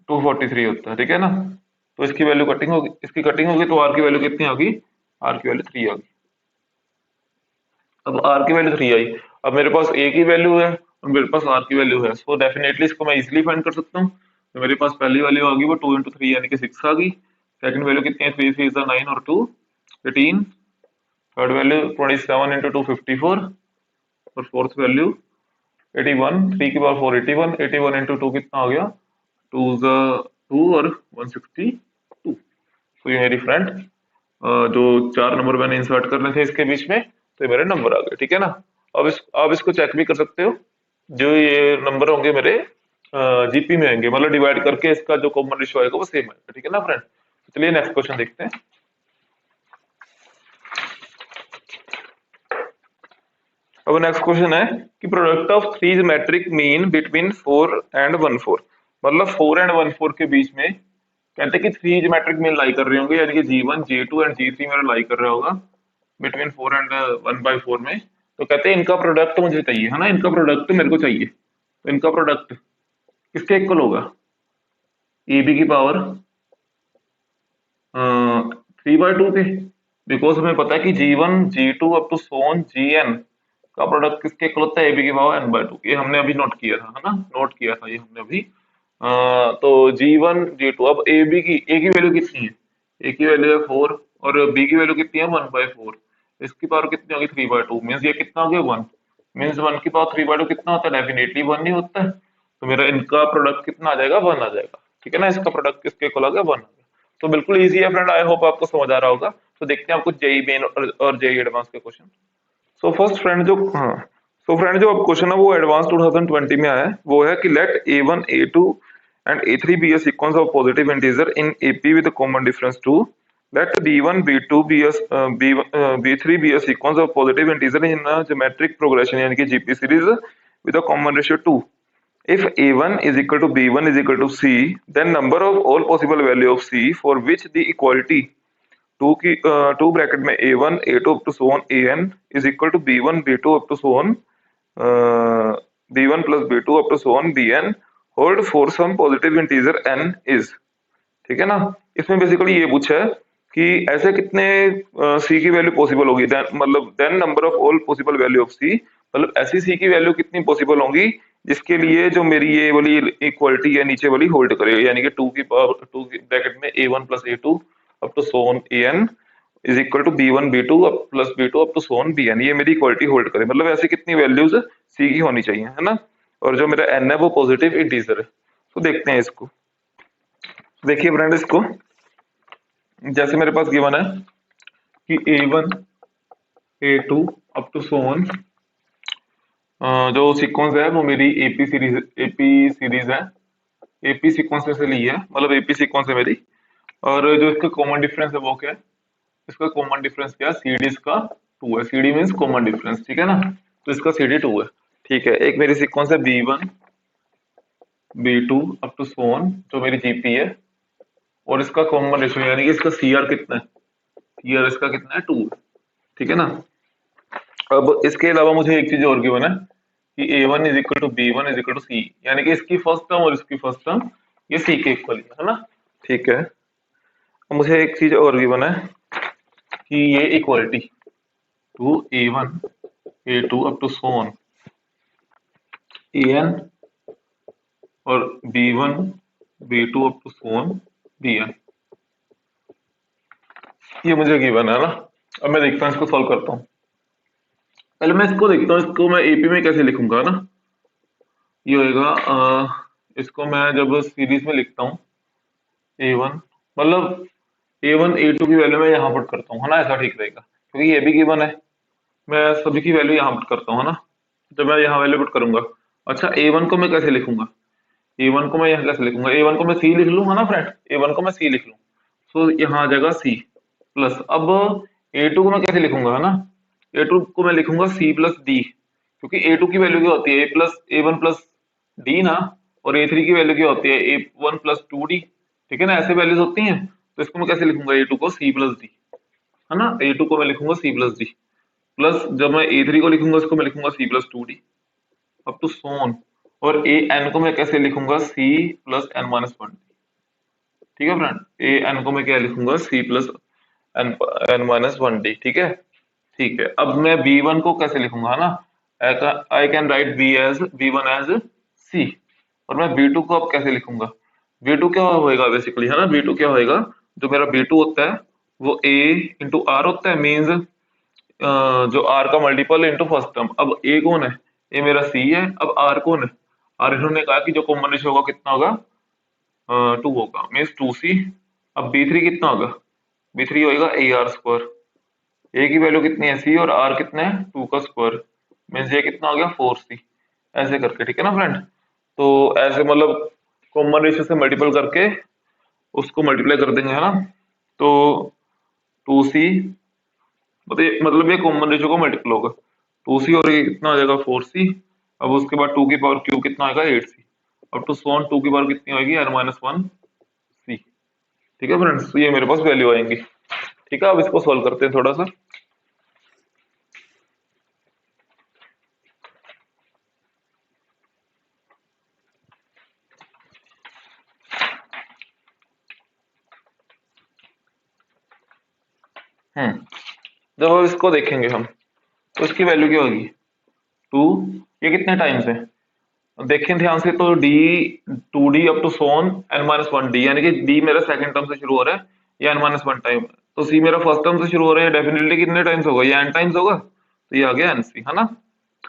243 होता है, ठीक है ना। तो इसकी वैल्यू कटिंग होगी, इसकी कटिंग होगी, तो आर की वैल्यू कितनी होगी, आर की वैल्यू 3 होगी। अब आर की वैल्यू 3 आई, अब मेरे पास ए की वैल्यू है और मेरे पास आर की वैल्यू है, सो डेफिनेटली इसको मैं इजीली फाइंड कर सकता हूँ। तो मेरे पास पहली वैल्यू आ गई वो 2 इंटू 3 यानी कि 6 आ गई। सेकंड वैल्यू कितनी है, 3 3 9 और 2 18। थर्ड वैल्यू 27 इंटू 2 54, और फोर्थ वैल्यू 81, 3 की पावर 4 81, 81 इंटू 2 कितना हो गया 2 2 और 162। तो ये मेरी फ्रेंड जो 4 नंबर मैंने इंसर्ट करने थे इसके बीच में, तो ये मेरे नंबर आ गए, ठीक है ना। अब आप इसको चेक भी कर सकते हो, जो ये नंबर होंगे मेरे जीपी में आएंगे, मतलब डिवाइड करके इसका जो कॉमन रेशियो आएगा वो सेम आएगा, ठीक है ना फ्रेंड। चलिए नेक्स्ट क्वेश्चन देखते हैं। अब नेक्स्ट क्वेश्चन है कि product of three geometric mean between 4 and 1 4, मतलब 4 एंड 1 4 के बीच में कहते हैं कि थ्री ज्योमेट्रिक मीन लाई कर रहे होंगे, यानी कि G1 G2 एंड G3 मेरा लाई कर रहा होगा बिटवीन 4 एंड 1/4 में। तो कहते हैं इनका प्रोडक्ट मुझे चाहिए, है ना, इनका प्रोडक्ट मेरे को चाहिए। तो इनका प्रोडक्ट किसके इक्वल होगा, ए बी की पावर 3/2 के, बिकॉज हमें पता है कि G1 G2 up to so on Gn का प्रोडक्ट किसके इक्वल होता है, ए बी की पावर n/2। ये हमने अभी नोट किया था, है ना, नोट किया था ये हमने अभी। तो G1 G2, अब ए की वैल्यू कितनी है, ए की वैल्यू है 4 और बी की वैल्यू कितनी है 1/4, इसकी पावर कितनी होगी 3/2, मीन्स ये कितना हो गया 1, मीन्स 1 की पावर 3/2 कितना होता है, डेफिनेटली 1 ही होता है। तो मेरा इनका प्रोडक्ट कितना आ जाएगा 1 आ जाएगा, ठीक है ना, इसका प्रोडक्ट किसके इक्वल आ गया 1 आ गया। तो बिल्कुल इजी है फ्रेंड, आई होप आपको समझ आ रहा होगा। तो देखते हैं आप कुछ जेई मेन और जेई एडवांस के क्वेश्चन। सो फर्स्ट फ्रेंड जो हाँ सो फ्रेंड जो अब क्वेश्चन है वो एडवांस 2020 में आया है, वो है कि let A1 A2 and A3 be a sequence of positive integer in AP with common difference 2, let B1 B2 be a B3 be a sequence of positive integer in a geometric progression यानी कि GP series with a common ratio 2। If A1 is equal to B1 is equal to C, then number of all possible value of C for which the equality 2 bracket में A1 A2 up to so on AN is equal to B1 B2 up to so on B1 plus B2 up to so on BN hold for some positive integer n is, ठीक है ना। इसमें basically ये पूछा है कि ऐसे कितने सी की वैल्यू पॉसिबल होगी, मतलब then number of all possible value of C, मतलब ऐसी सी की वैल्यू कितनी पॉसिबल होंगी जिसके लिए जो मेरी ये वाली इक्वालिटी है नीचे वाली होल्ड करे, यानी कि 2 की ब्रैकेट में A1 plus A2 up to so on AN is equal to B1 B2 plus B2 up to so on BN, ये मेरी इक्वालिटी होल्ड करे, मतलब ऐसी कितनी वैल्यूज सी की होनी चाहिए, है ना। और जो मेरा n है वो पॉजिटिव इंटीजर है। तो देखते हैं इसको, देखिए फ्रेंड इसको, जैसे मेरे पास गिवन है कि A1 A2 up to so on, जो सीक्वेंस है वो मेरी एपी सीरीज है, एपी सीक्वेंस में से ली है, मतलब एपी सीक्वेंस है मेरी। और जो इसका कॉमन डिफरेंस है वो क्या है, इसका कॉमन डिफरेंस क्या है, सीडी इसका 2 है, सीडी मीन्स कॉमन डिफरेंस, ठीक है ना। तो इसका सीडी 2 है, ठीक है। एक मेरी सीक्वेंस है B1 B2 up to so on जो मेरी जीपी है, और इसका कॉमन रेशियो यानी कि इसका सीआर कितना है, सीआर इसका कितना है 2, ठीक है ना। अब इसके अलावा मुझे एक चीज और गिवन है कि A1 is equal to B1 is equal to C, यानी कि इसकी फर्स्ट टर्म और इसकी फर्स्ट टर्म ये सी के इक्वल है ना। ठीक है, अब मुझे एक चीज और गिवन है कि ये equality to A1 A2 up to so on AN और B1 B2 up to so on BN, ये मुझे गिवन है ना। अब मैं देखता हूँ, इसको सॉल्व करता हूँ। पहले मैं इसको देखता हूँ, इसको मैं एपी में कैसे लिखूंगा ना। ये होएगा इसको मैं जब सीरीज में लिखता हूँ A1, मतलब A1 A2 की वैल्यू मैं यहाँ पुट करता हूँ है ना, ऐसा ठीक रहेगा क्योंकि ये भी गिवन है। मैं सभी की वैल्यू यहाँ पुट करता हूँ है ना, जब मैं यहाँ वैल्यू पुट करूंगा। अच्छा A1 को मैं कैसे लिखूंगा, A1 को मैं यहाँ कैसे लिखूंगा, A1 को मैं C लिख लूँ है ना फ्रेंड, A1 को मैं C लिख लूँ, सो यहाँ आ जाएगा C प्लस। अब A2 को मैं कैसे लिखूंगा है ना, A2 को मैं लिखूंगा C प्लस D, क्योंकि A2 की वैल्यू क्या होती है A plus A1 plus D ना, और A3 की वैल्यू क्या होती है A1 प्लस 2D, ठीक है ना, ऐसे वैल्यूज होती हैं। तो इसको मैं कैसे लिखूंगा A2 को C प्लस D है ना, A2 को मैं लिखूंगा C प्लस D प्लस, जब मैं A3 को लिखूंगा इसको मैं लिखूंगा C plus 2D up to सोन, और AN को मैं कैसे लिखूंगा C प्लस N माइनस 1, ठीक है फ्रेंड। AN को मैं क्या लिखूंगा C plus N minus 1D, ठीक है। ठीक है, अब मैं B1 को कैसे लिखूंगा है ना, I can write B1 as C, और मैं B2 को अब कैसे लिखूंगा, B2 क्या होएगा बेसिकली है ना, B2 क्या होएगा, जो मेरा B2 होता है वो A इंटू R होता है, मीन्स जो R का मल्टीपल इंटू फर्स्ट टर्म। अब A कौन है, ये मेरा C है, अब R कौन है, R इन्होंने कहा कि जो कॉमन रेशियो होगा कितना होगा 2 होगा, मीन्स 2C। अब B3 कितना होगा, B3 होएगा AR स्क्वायर, ए की वैल्यू कितनी है C और R कितना है 2 का स्क्वायर, मीन्स ये कितना हो गया 4C, ऐसे करके, ठीक है ना फ्रेंड। तो ऐसे मतलब कॉमन रेशियो से मल्टीपल करके उसको मल्टीप्लाई कर देंगे है ना, तो 2C, मतलब ये कॉमन रेशियो को मल्टीपल होगा 2C, और ये कितना हो जाएगा 4C। अब उसके बाद 2 की पावर क्यू कितना आएगा 8C, अब टू सो ऑन 2 की पावर कितनी होगी n माइनस 1C, ठीक है फ्रेंड्स। तो ये मेरे पास वैल्यू आएंगी, ठीक है। अब इसको सॉल्व करते हैं थोड़ा सा। जब अब इसको देखेंगे हम, तो इसकी वैल्यू क्या होगी 2, ये कितने टाइम्स है देखें ध्यान से, तो D 2D up to so on n minus 1D, यानी कि D मेरा सेकंड टर्म से शुरू हो रहा है, ये n माइनस 1 टाइम, तो C मेरा फर्स्ट टर्म से शुरू हो रहा है, डेफिनेटली कितने टाइम्स होगा, ये n टाइम्स होगा, तो ये आ गया NC है ना।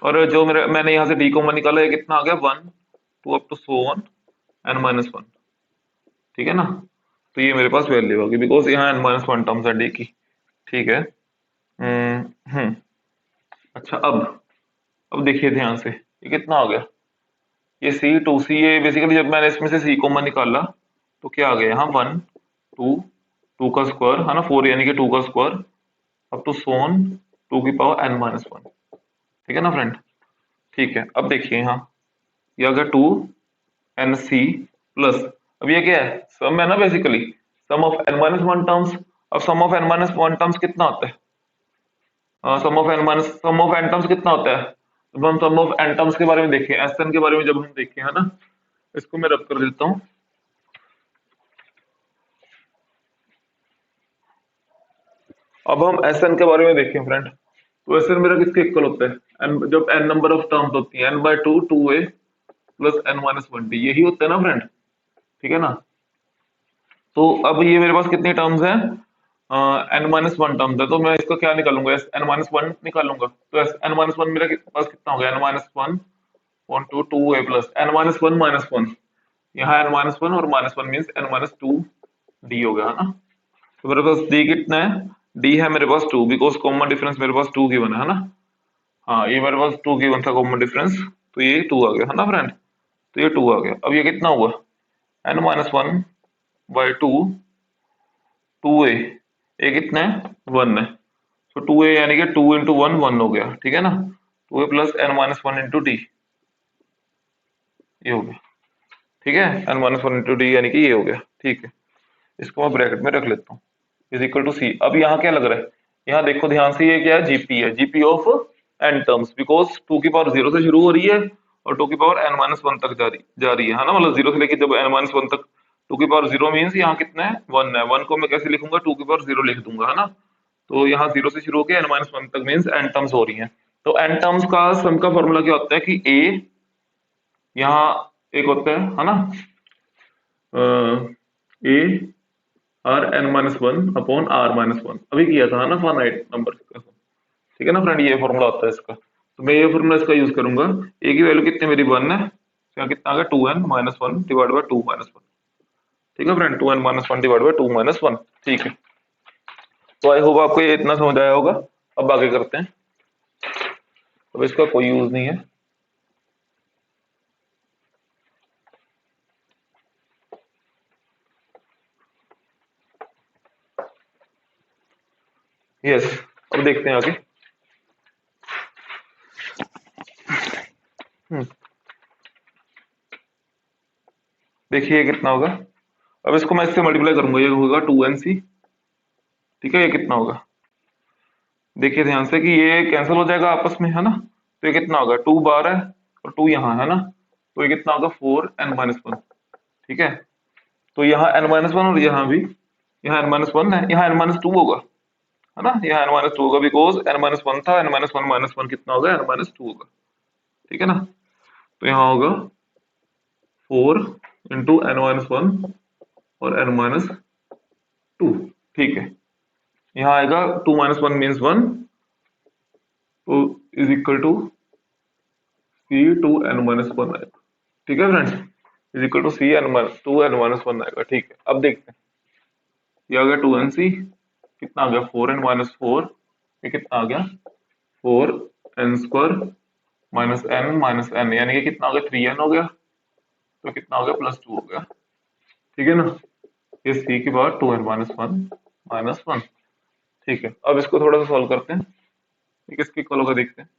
और जो मेरा मैंने यहाँ से D कॉमन निकाला, ये कितना आ गया 1 2 up to so on n minus 1, ठीक है ना। तो ये मेरे पास वैल्यू होगी, बिकॉज यहाँ n माइनस 1 टर्म्स है D की, ठीक है। हम्म अच्छा, अब देखिए ध्यान से, ये कितना हो गया, ये C 2C, ये बेसिकली जब मैंने इसमें से C कॉमन निकाला तो क्या आ गया यहाँ 1 2 2 का स्क्वायर है ना, 4 यानी कि 2 का स्क्वायर अप टू सोन 2 की पावर n माइनस 1, ठीक है ना फ्रेंड। ठीक है, अब देखिए यहाँ ये आ गया 2NC प्लस, अब ये क्या है सम है ना, basically sum of n minus 1 terms. अब sum of n minus 1 terms कितना होता है, सम ऑफ n टर्म्स कितना होता है, जब हम सम ऑफ n टर्म्स के बारे में देखें, Sn के बारे में जब हम देखें है ना, इसको मैं रब कर देता हूँ। अब हम Sn के बारे में देखें फ्रेंड, तो Sn मेरा किसके इक्वल होता है, n, जब n नंबर ऑफ टर्म्स होती है n/2 2a plus n minus 1d, यही होता है ना फ्रेंड, ठीक है ना। तो अब ये मेरे पास कितनी टर्म्स हैं, n माइनस 1 टर्म्स है, तो मैं इसका क्या निकालूंगा, n माइनस 1 निकालूंगा, तो n माइनस 1 मेरे पास कितना हो गया, n minus 1 to 2a plus n minus 1 यहाँ n माइनस 1 और minus 1 means n minus 2d हो गया है ना। तो मेरे पास d कितना है, d है मेरे पास 2, बिकॉज कॉमन डिफरेंस मेरे पास 2 गिवन है ना। हाँ, ये मेरे पास 2 गिवन था कॉमन डिफरेंस, तो ये 2 आ गया है ना फ्रेंड, तो ये 2 आ गया। अब ये कितना हुआ n माइनस 1 बाई 2 2a, ए कितना है 1 है, तो 2a यानी कि 2 इंटू 1 1 हो गया, ठीक है ना, 2a plus n minus 1 into D, ये हो गया, ठीक है, n माइनस 1 इंटू डी यानी कि ये हो गया, ठीक है। इसको मैं ब्रैकेट में रख लेता हूँ, इज इक्वल टू सी। अब यहाँ क्या लग रहा है, यहाँ देखो ध्यान से, ये क्या है जीपी है, GP of n terms, because two की पावर जीरो से शुरू हो रही है और टू की पावर एन माइनस वन तक जा रही है ना, मतलब जीरो से लेके जब एन माइनस वन तक टू की पावर जीरो मीन्स यहाँ कितना है, वन है। वन को मैं कैसे लिखूंगा, टू की पावर जीरो लिख दूंगा, है ना। तो यहाँ जीरो से शुरू होकर एन माइनस वन तक मीन्स एन टर्म्स हो रही है। तो एन टर्म्स का सम का फॉर्मूला क्या होता है कि ए यहाँ एक होता है ना, a are N minus one upon r minus one, अभी किया था ना फाइनाइट नंबर का, ठीक है ना फ्रेंड, ये फॉर्मूला होता है इसका। तो मैं ये फॉर्मूला इसका यूज करूंगा। ए की वैल्यू कितनी मेरी वन है, तो यहाँ कितना आ गया, two N minus one divide by two minus one, ठीक है friend, two N minus one divide by two minus one, ठीक है। तो आई होप आपको ये इतना समझ आया होगा। अब आगे करते हैं, अब इसका कोई यूज नहीं है। यस, अब देखते हैं आगे। देखिए कितना होगा, अब इसको मैं इससे मल्टीप्लाई करूंगा, ये होगा टू एन सी, ठीक है। ये कितना होगा, देखिए ध्यान से कि ये कैंसिल हो जाएगा आपस में, है ना। तो ये कितना होगा, टू बार है और टू यहाँ है ना, तो ये कितना होगा, फोर एन माइनस वन, ठीक है। तो यहाँ एन माइनस वन और यहाँ भी, यहाँ एन माइनस वन है, यहाँ एन माइनस टू होगा, है ना, यहाँ एन माइनस टू होगा, बिकॉज एन माइनस वन था, एन माइनस वन कितना होगा, एन माइनस टू होगा, ठीक है ना। तो यहाँ होगा four into n minus one और एन माइनस टू, ठीक है। यहाँ आएगा two minus one means one, तो is equal to C two N minus one आएगा, ठीक है friends, is equal to C n two N minus one आएगा, ठीक है। अब देखते हैं, ये आ गया टू एन सी, कितना आ गया, फोर एन माइनस फोर, ये कितना आ गया, four n square minus n, यानी कि कितना हो गया, थ्री एन हो गया, तो कितना हो गया, प्लस टू हो गया, ठीक है ना। ये सी की power two N minus one, ठीक है। अब इसको थोड़ा सा सॉल्व करते हैं, ये किसके इक्वल होगा देखते हैं,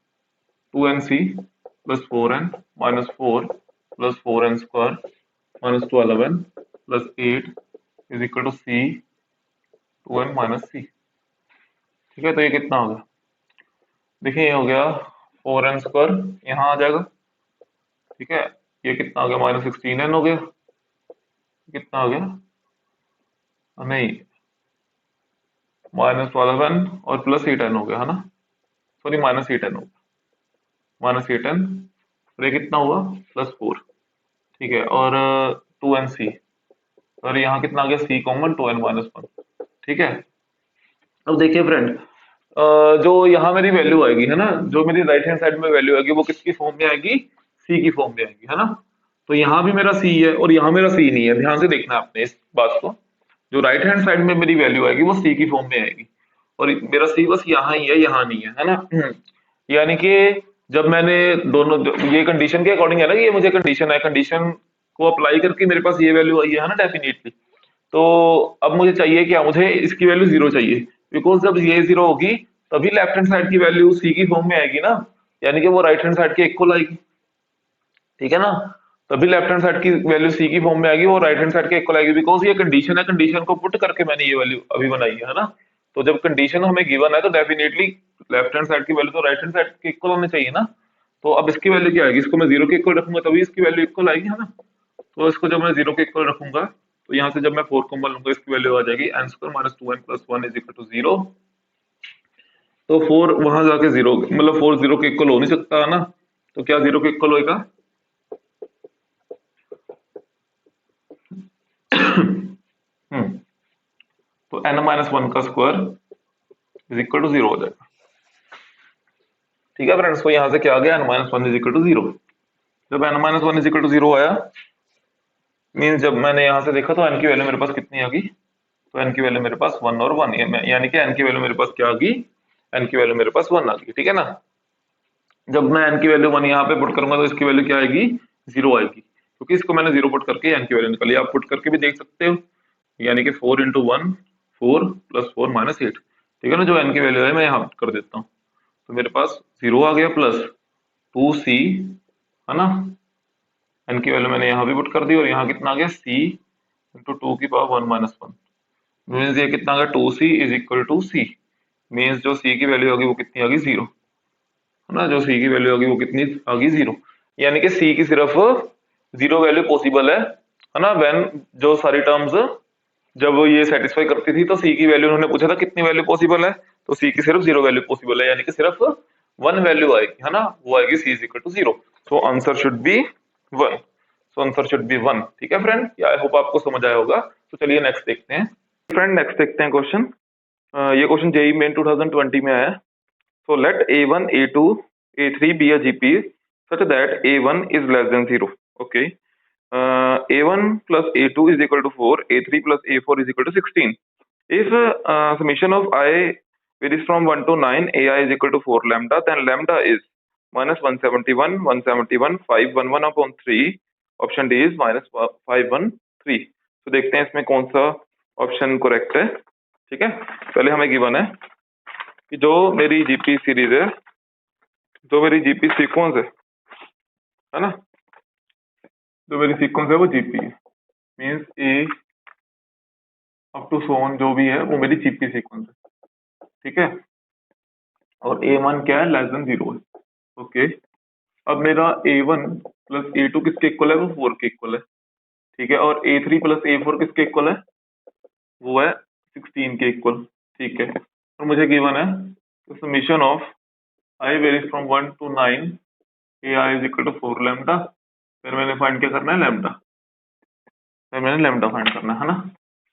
two n C plus four n minus four plus four n square minus twelve n plus eight is equal to C two N minus C, ठीक है। तो ये कितना होगा, देखिए ये हो गया फोर एन स्क्वायर, यहाँ आ जाएगा, ठीक है। ये कितना हो गया, माइनस सिक्सटीन एन हो गया, कितना हो गया, नहीं माइनस ट्वेल्व एन और प्लस एट एन हो गया, है ना, सॉरी माइनस एट एन हो गया, माइनस एट एन और ये कितना हुआ, प्लस फोर, ठीक है। और टू एन सी, और यहाँ कितना आ गया, C common two N minus one, ठीक है। अब देखिए फ्रेंड, जो यहाँ मेरी वैल्यू आएगी, है ना, जो मेरी राइट हैंड साइड में वैल्यू आएगी वो किसकी फॉर्म में आएगी, सी की फॉर्म में आएगी, है ना। तो यहाँ भी मेरा सी है और यहाँ मेरा सी नहीं है, ध्यान से देखना आपने इस बात को। जो राइट हैंड साइड में मेरी वैल्यू आएगी वो सी की फॉर्म में आएगी और मेरा सी बस यहाँ ही है, यहाँ नहीं है ना। यानी कि जब मैंने दोनों, ये कंडीशन के अकॉर्डिंग है ना, कि ये मुझे कंडीशन है, कंडीशन को अप्लाई करके मेरे पास ये वैल्यू आई है ना, डेफिनेटली। तो अब मुझे चाहिए क्या, मुझे इसकी वैल्यू जीरो चाहिए, बिकॉज जब ये जीरो होगी तभी लेफ्ट हैंड साइड की वैल्यू सी की फॉर्म में आएगी ना, यानी कि वो राइट हैंड साइड के इक्वल आएगी, ठीक है ना। तभी लेफ्ट हैंड साइड की वैल्यू सी की फॉर्म में आएगी, वो राइट हैंड साइड के इक्वल आएगी, बिकॉज ये कंडीशन है, कंडीशन को पुट करके मैंने ये वैल्यू अभी बनाई है ना। तो जब कंडीशन हमें गिवन है तो डेफिनेटली लेफ्ट हैंड साइड की वैल्यू तो राइट हैंड साइड के इक्वल होनी चाहिए ना। तो अब इसकी वैल्यू क्या आएगी, इसको मैं जीरो के इक्वल रखूंगा तभी इसकी वैल्यू इक्वल आएगी, है ना। तो इसको जब मैं जीरो के इक्वल रखूंगा तो यहाँ से जब मैं फोर कॉमन लूंगा इसकी वैल्यू आ जाएगी n square minus two n plus one is equal to zero. तो फोर वहां जाके जीरो, मतलब फोर जीरो के इक्वल हो नहीं सकता, है ना। तो क्या जीरो के इक्वल होएगा, तो एन माइनस वन का square is equal to zero हो जाएगा, ठीक है फ्रेंड्स। तो यहाँ से क्या आ गया, n minus one is equal to zero. जब n minus one is equal to zero आया मीन्स जब मैंने यहाँ से देखा तो एन की वैल्यू मेरे पास कितनी आ गई, तो एन की वैल्यू मेरे पास वन और वन, यानी कि एन की वैल्यू मेरे पास क्या आ गई, एन की वैल्यू मेरे पास वन आ गई, ठीक है ना। जब मैं एन की वैल्यू वन यहाँ पे पुट करूंगा तो इसकी वैल्यू क्या आएगी, जीरो आएगी, क्योंकि इसको मैंने जीरो पुट करके एन की वैल्यू निकाली। आप पुट करके भी देख सकते हो, यानी कि four into one four plus four minus eight, ठीक है ना। जो एन की वैल्यू है मैं यहाँ पुट कर देता हूँ, तो मेरे पास जीरो आ गया प्लस टू सी, है ना। एन की वैल्यू मैंने यहाँ भी पुट कर दी और यहाँ कितना आ गया, सी इंटू टू की power one minus one, means ये कितना आ गया, two C is equal to C, means जो सी की वैल्यू होगी वो कितनी आ गई, जीरो, है ना, जो सी की वैल्यू होगी वो कितनी आ गई, 0। यानी कि सी की सिर्फ 0 वैल्यू पॉसिबल है ना, व्हेन जो सारी टर्म्स जब वो ये सेटिस्फाई करती थी तो सी की वैल्यू उन्होंने पूछा था कितनी वैल्यू पॉसिबल है, तो सी की सिर्फ 0 वैल्यू पॉसिबल है, यानी कि सिर्फ 1 वैल्यू आएगी, है ना, वो आएगी C is equal to 0। So answer should be 1। So answer should be 1। ठीक है फ्रेंड, आई होप आपको समझ आया होगा। तो चलिए नेक्स्ट देखते हैं फ्रेंड, नेक्स्ट देखते हैं क्वेश्चन। ये क्वेश्चन जेई मेन 2020 में आया है। So let A1, A2, A3 be a GP such that A1 is less than 0. Okay. A1 plus A2 is equal to 4, A3 plus A4 is equal to 16. If summation of I varies from 1 to 9, AI is equal to 4 lambda, then lambda is minus 171, 171, 511 upon 3. Option D is minus 513. तो देखते हैं इसमें कौन सा option correct है। ठीक है, पहले हमें गिवन है कि जो मेरी जीपी सीरीज है, जो मेरी जीपी सीक्वेंस है ना, जो मेरी सीक्वेंस है वो GP means a up to so on जो भी है वो मेरी जीपी सीक्वेंस है। ठीक है, और ए वन क्या है, लेस देन 0 है। ओके, अब मेरा ए वन प्लस ए टू किसके इक्वल है, वो 4 के इक्वल है। ठीक है, और ए थ्री प्लस ए फोर किसके इक्वल है, वो है 16 के इक्वल। ठीक है, और मुझे गिवन है summation of i varies from 1 to 9, a i is equal to 4 lambda. फिर मैंने फाइंड क्या करना है, लैम्डा। फिर मैंने लैम्डा फाइंड करना है ना।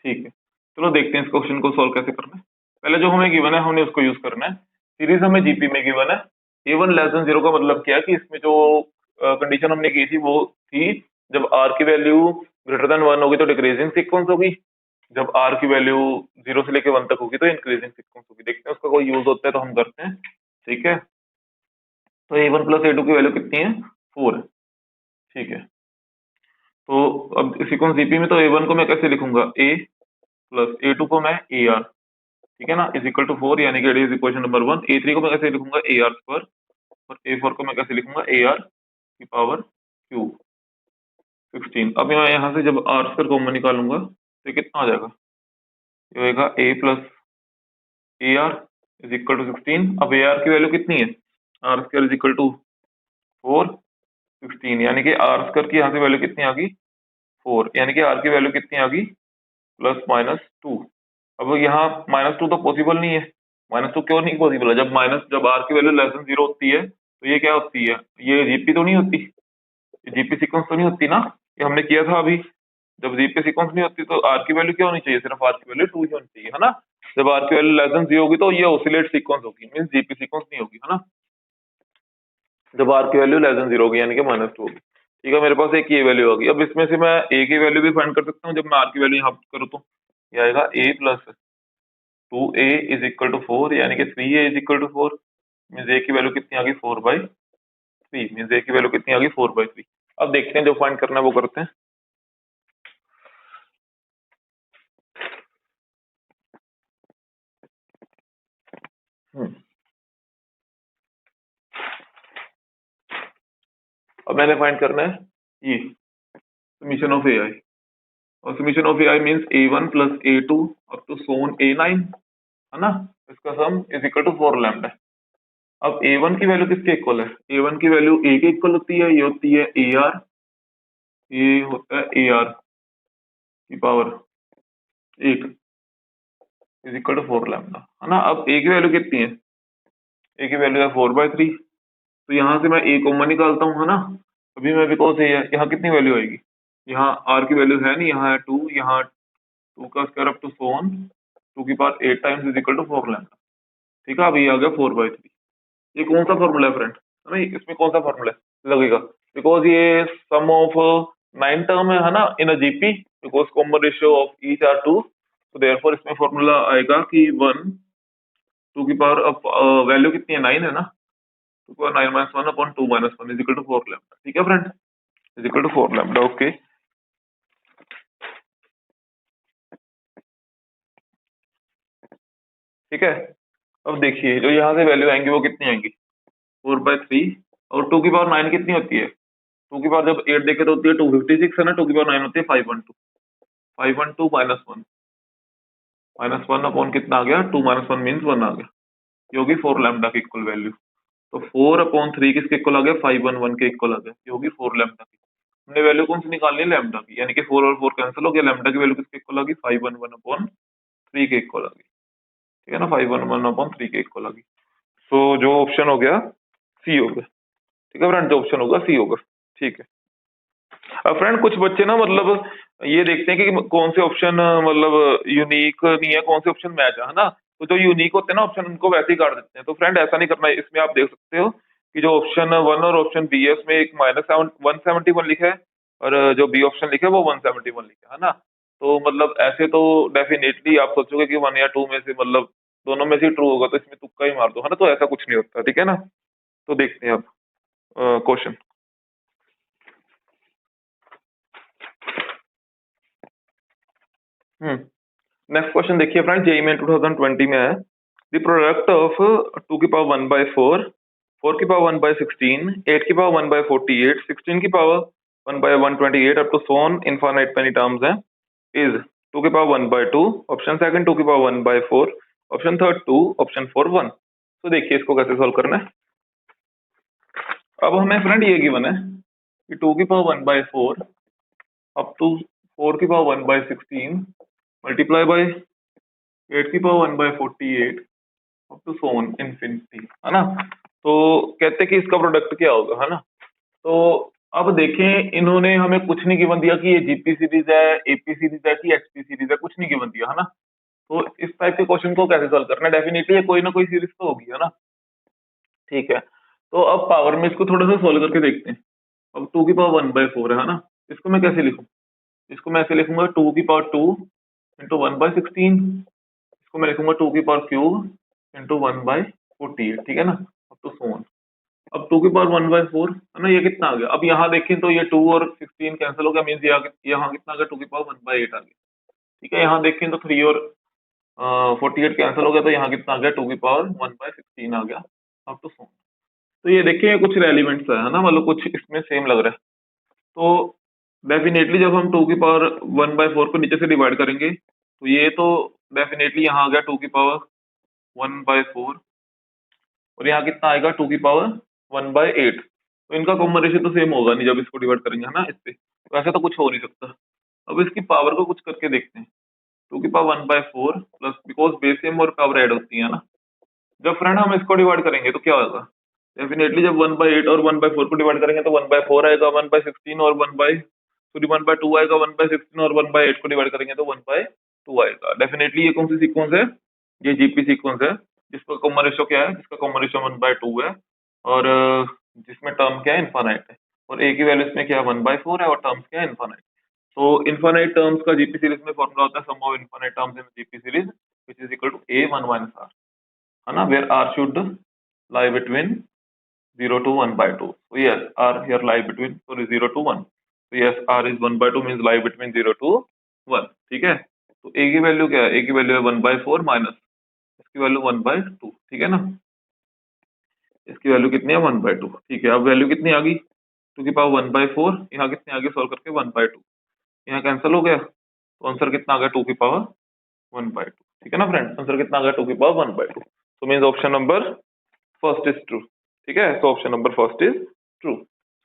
ठीक है, चलो देखते हैं इस क्वेश्चन को सॉल्व कैसे करना है। पहले जो हमें गिवन है हमने उसको यूज करना है। सीरीज हमें जीपी में गिवन है। A1 लेस देन 0 का मतलब क्या है कि इसमें जो कंडीशन हमने की थी वो थी जब आर की वैल्यू ग्रेटर देन 1 होगी तो डिक्रीजिंग सीक्वेंस होगी, जब आर की वैल्यू 0 से लेकर 1 तक होगी तो इंक्रीजिंग सीक्वेंस होगी। देखते हैं उसका कोई यूज होता है तो हम करते हैं। ठीक है, तो A1 प्लस A2 की वैल्यू कितनी है, 4 है। ठीक है, तो अब सीक्वेंस जीपी में तो A1 को मैं कैसे लिखूंगा, A प्लस A2 को मैं AR, ठीक है ना, इज इक्वल टू 4, यानी कि it is equation number 1। A3 को मैं कैसे लिखूंगा, AR स्क्वायर, और A4 को मैं कैसे लिखूंगा, AR की पावर क्यूब 16। अब मैं यहाँ से जब आर स्क्वायर कॉमन निकालूंगा तो ये कितना आ जाएगा, ये होगा A plus AR is equal to 16। अब AR की वैल्यू कितनी है, r square is equal to 4 16, यानी कि आर स्क्वायर की यहाँ से वैल्यू कितनी आ गई, 4, यानी कि आर की वैल्यू कितनी आ गई, प्लस माइनस 2। अब यहाँ माइनस 2 तो पॉसिबल नहीं है। माइनस 2 क्यों नहीं पॉसिबल है, जब आर की वैल्यू लेस देन 0 होती है तो ये क्या होती है, ये जीपी तो नहीं होती, ये जीपी सीक्वेंस तो नहीं होती ना, ये हमने किया था अभी। जब जीपी सीक्वेंस नहीं होती तो आर की वैल्यू क्या होनी चाहिए, सिर्फ आर की वैल्यू 2 ही होनी चाहिए, है ना। जब आर की वैल्यू लेस देन 0 होगी तो ये ऑसिलेट सीक्वेंस होगी, मींस जीपी सीक्वेंस नहीं होगी, है ना। जब आर की वैल्यू लेस देन 0 होगी यानी कि माइनस 2 होगी। ठीक है, मेरे पास एक ये वैल्यू होगी। अब इसमें से मैं ए की वैल्यू भी फाइंड कर सकता हूँ। जब मैं आर की वैल्यू यहाँ करूँ तो ये आएगा a plus 2a is equal to 4, यानी कि 3a is equal to 4, means a की वैल्यू कितनी आ गई, 4/3, मींस a की वैल्यू कितनी आ गई, 4/3। अब देखते हैं जो फाइंड करना है वो करते हैं। अब मैंने फाइंड करना है ये समीशन ऑफ ए आई, और summation of a i means A1 plus A2 up to so on A9, है ना। इसका sum is equal to 4 lambda. अब A1 की वैल्यू किसके इक्वल है, A1 की वैल्यू A के इक्वल होती है, ये होती है AR, ये होता है AR की power 8 is equal to 4 lambda, है ना। अब A की वैल्यू कितनी है, A की वैल्यू है 4/3, तो यहाँ से मैं A कॉमन निकालता हूँ, है ना। अभी मैं बिकॉज ये है, यहाँ कितनी वैल्यू आएगी, यहाँ R की वैल्यू है नहीं, यहाँ है 2, यहाँ 2 का स्क्वायर अप टू सोन 2 की power 8 times is equal to 4 lambda. ठीक है, अब ये आ गया 4/3। ये कौन सा फॉर्मूला है फ्रेंड, है ना, इसमें कौन सा फॉर्मूला लगेगा, बिकॉज ये सम ऑफ 9 टर्म है ना, in a GP, because common ratio of each are 2, तो देयरफॉर इसमें फॉर्मूला आएगा कि 1 2 की पावर वैल्यू कितनी है, 9 है ना, 2 की power 9 minus 1 upon 2 minus 1 is equal to 4 lambda. ठीक है friend, is equal to 4 lambda. Okay, ठीक है। अब देखिए जो यहाँ से वैल्यू आएंगी वो कितनी आएंगी, 4/3, और 2 की पावर 9 कितनी होती है, 2 की पावर जब 8 देखे तो होती है 256, है ना। 2 की पावर 9 होती है 512, 512 माइनस वन अपॉन कितना आ गया, 2 माइनस 1 मीन्स 1 आ गया, ये होगी 4 लैम्डा की इक्वल वैल्यू। तो 4/3 किसके इक्वल आ गया, 511 के इक्वल आ गया, ये होगी 4 लैम्डा की। हमने वैल्यू कौन सी निकालनी है, लैम्डा की, यानी कि 4 और 4 कैंसिल हो गया, लैम्डा की वैल्यू किसके इक्वल आ गई, 511/3 के इक्वल आ गई, ठीक है ना, 511/3 के इक्वल आ गई। तो जो ऑप्शन हो गया सी हो गया, ठीक है फ्रेंड, जो ऑप्शन होगा सी होगा, ठीक है। अब फ्रेंड कुछ बच्चे ना मतलब ये देखते हैं कि कौन से ऑप्शन मतलब यूनिक नहीं है, कौन से ऑप्शन मैच है ना, तो जो यूनिक होते हैं ना ऑप्शन उनको वैसे ही काट देते हैं। तो फ्रेंड ऐसा नहीं करना है, इसमें आप देख सकते हो कि जो ऑप्शन 1 और ऑप्शन बी है उसमें एक -171 लिखा है, और जो बी ऑप्शन लिखा है वो 171 लिखा है ना। तो मतलब ऐसे तो डेफिनेटली आप सोचोगे कि 1 या 2 में से मतलब दोनों में से ट्रू होगा, तो इसमें तुक्का ही मार दो, है ना, तो ऐसा कुछ नहीं होता, ठीक है ना। तो देखते हैं अब क्वेश्चन। नेक्स्ट क्वेश्चन देखिए फ्रेंड, जेई में 2020 में है, द प्रोडक्ट ऑफ 2 की पावर 1/4, 4 की पावर 1/16, 8 की पावर 1/48, 16 की power 1/128 up to so on infinite many terms है, इज 2 की पावर 1/2, ऑप्शन सेकंड 2 की power 1/4, option third 2, option four 1। तो देखिए इसको कैसे सॉल्व करना है। अब हमें फ्रेंड ये गिवन है कि 2 की पावर 1/4 अप टू 4 की पावर 1/16 मल्टीप्लाई बाय 8 की power 1/48 up to so on infinity, है ना। तो कहते हैं कि इसका प्रोडक्ट क्या होगा, है ना। तो अब देखें, इन्होंने हमें कुछ नहीं गिवन दिया कि ये जीपी सीरीज है, एपी सीरीज है कि एचपी सीरीज है, कुछ नहीं गिवन दिया, है ना। तो इस टाइप के क्वेश्चन को कैसे सॉल्व करना है, डेफिनेटली ये कोई ना कोई सीरीज तो होगी, है ना, ठीक है। तो अब पावर में इसको थोड़ा सा सॉल्व करके देखते हैं। अब 2 की पावर 1/4 है ना, इसको मैं कैसे लिखूं, इसको मैं ऐसे लिखूंगा 2 की पावर 2 इंटू 1/16, इसको मैं लिखूंगा 2 की पावर क्यूब इंटू 1/48, ठीक है ना, अब तो सो ऑन। अब 2 की पावर 1/4 है ना, ये कितना आ गया, अब यहाँ देखें तो ये 2 और 16 कैंसिल हो गया, मीन्स यहाँ कितना आ गया, 2 की पावर 1/8 आ गया, ठीक है। यहाँ देखें तो 3 और 48 कैंसिल हो गया, तो यहाँ कितना आ गया, 2 की पावर 1/16 आ गया, अब तो सो ऑन। तो ये देखिए कुछ रेलिवेंट्स है ना, मतलब कुछ इसमें सेम लग रहा है। तो डेफिनेटली जब हम 2 की पावर 1/4 को नीचे से डिवाइड करेंगे, तो ये तो डेफिनेटली यहाँ आ गया 2 की पावर 1/4, और यहाँ कितना आएगा 2 की पावर 1/8। तो इनका कॉमन रेशियो तो सेम होगा नहीं जब इसको डिवाइड करेंगे, है ना, इससे तो ऐसा तो कुछ हो नहीं सकता। अब इसकी पावर को कुछ करके देखते हैं। 2 की power 1/4 plus, because base same और पावर ऐड होती है ना, जब फ्रेंड हम इसको डिवाइड करेंगे तो क्या होगा, डेफिनेटली जब 1/8 और 1/4 को डिवाइड करेंगे तो 1/4 आएगा, 1/16 और 1/2 आएगा, 1/16 और 1/8 को डिवाइड करेंगे तो 1/2 आएगा। डेफिनेटली ये कौन सी सीक्वेंस है, ये जीपी सीक्वेंस है, जिसका कॉमन रेशियो क्या है, जिसका कॉमन रेशियो 1/2 है, और जिसमें टर्म क्या है, इनफाइनाइट है, और ए की वैल्यू इसमें क्या है, 1/4 है, और टर्म्स क्या है, इनफाइनाइट। तो इनफाइनाइट टर्म्स का जीपी सीरीज में फॉर्मूला होता है sum of infinite terms in GP series which is equal to a1 minus r, है ना, where r should lie between 0 to 1/2. So yes, r here lie between, sorry, 0 to 1. So yes, r is 1/2 means lie between 0 to 1, ठीक है। तो a की value क्या है, a की value है 1/4 माइनस इसकी वैल्यू 1/2, ठीक है ना, इसकी वैल्यू कितनी है, 1/2, ठीक है। अब वैल्यू कितनी आ गई, 2 की पावर 1/4, यहाँ कितनी आ गई सॉल्व करके 1/2, यहाँ कैंसिल हो गया, तो आंसर कितना आ गया 2 की पावर 1/2, ठीक है ना फ्रेंड, आंसर कितना आ गया 2 की पावर 1/2। तो means option number first is true, ठीक है, तो option number first is true.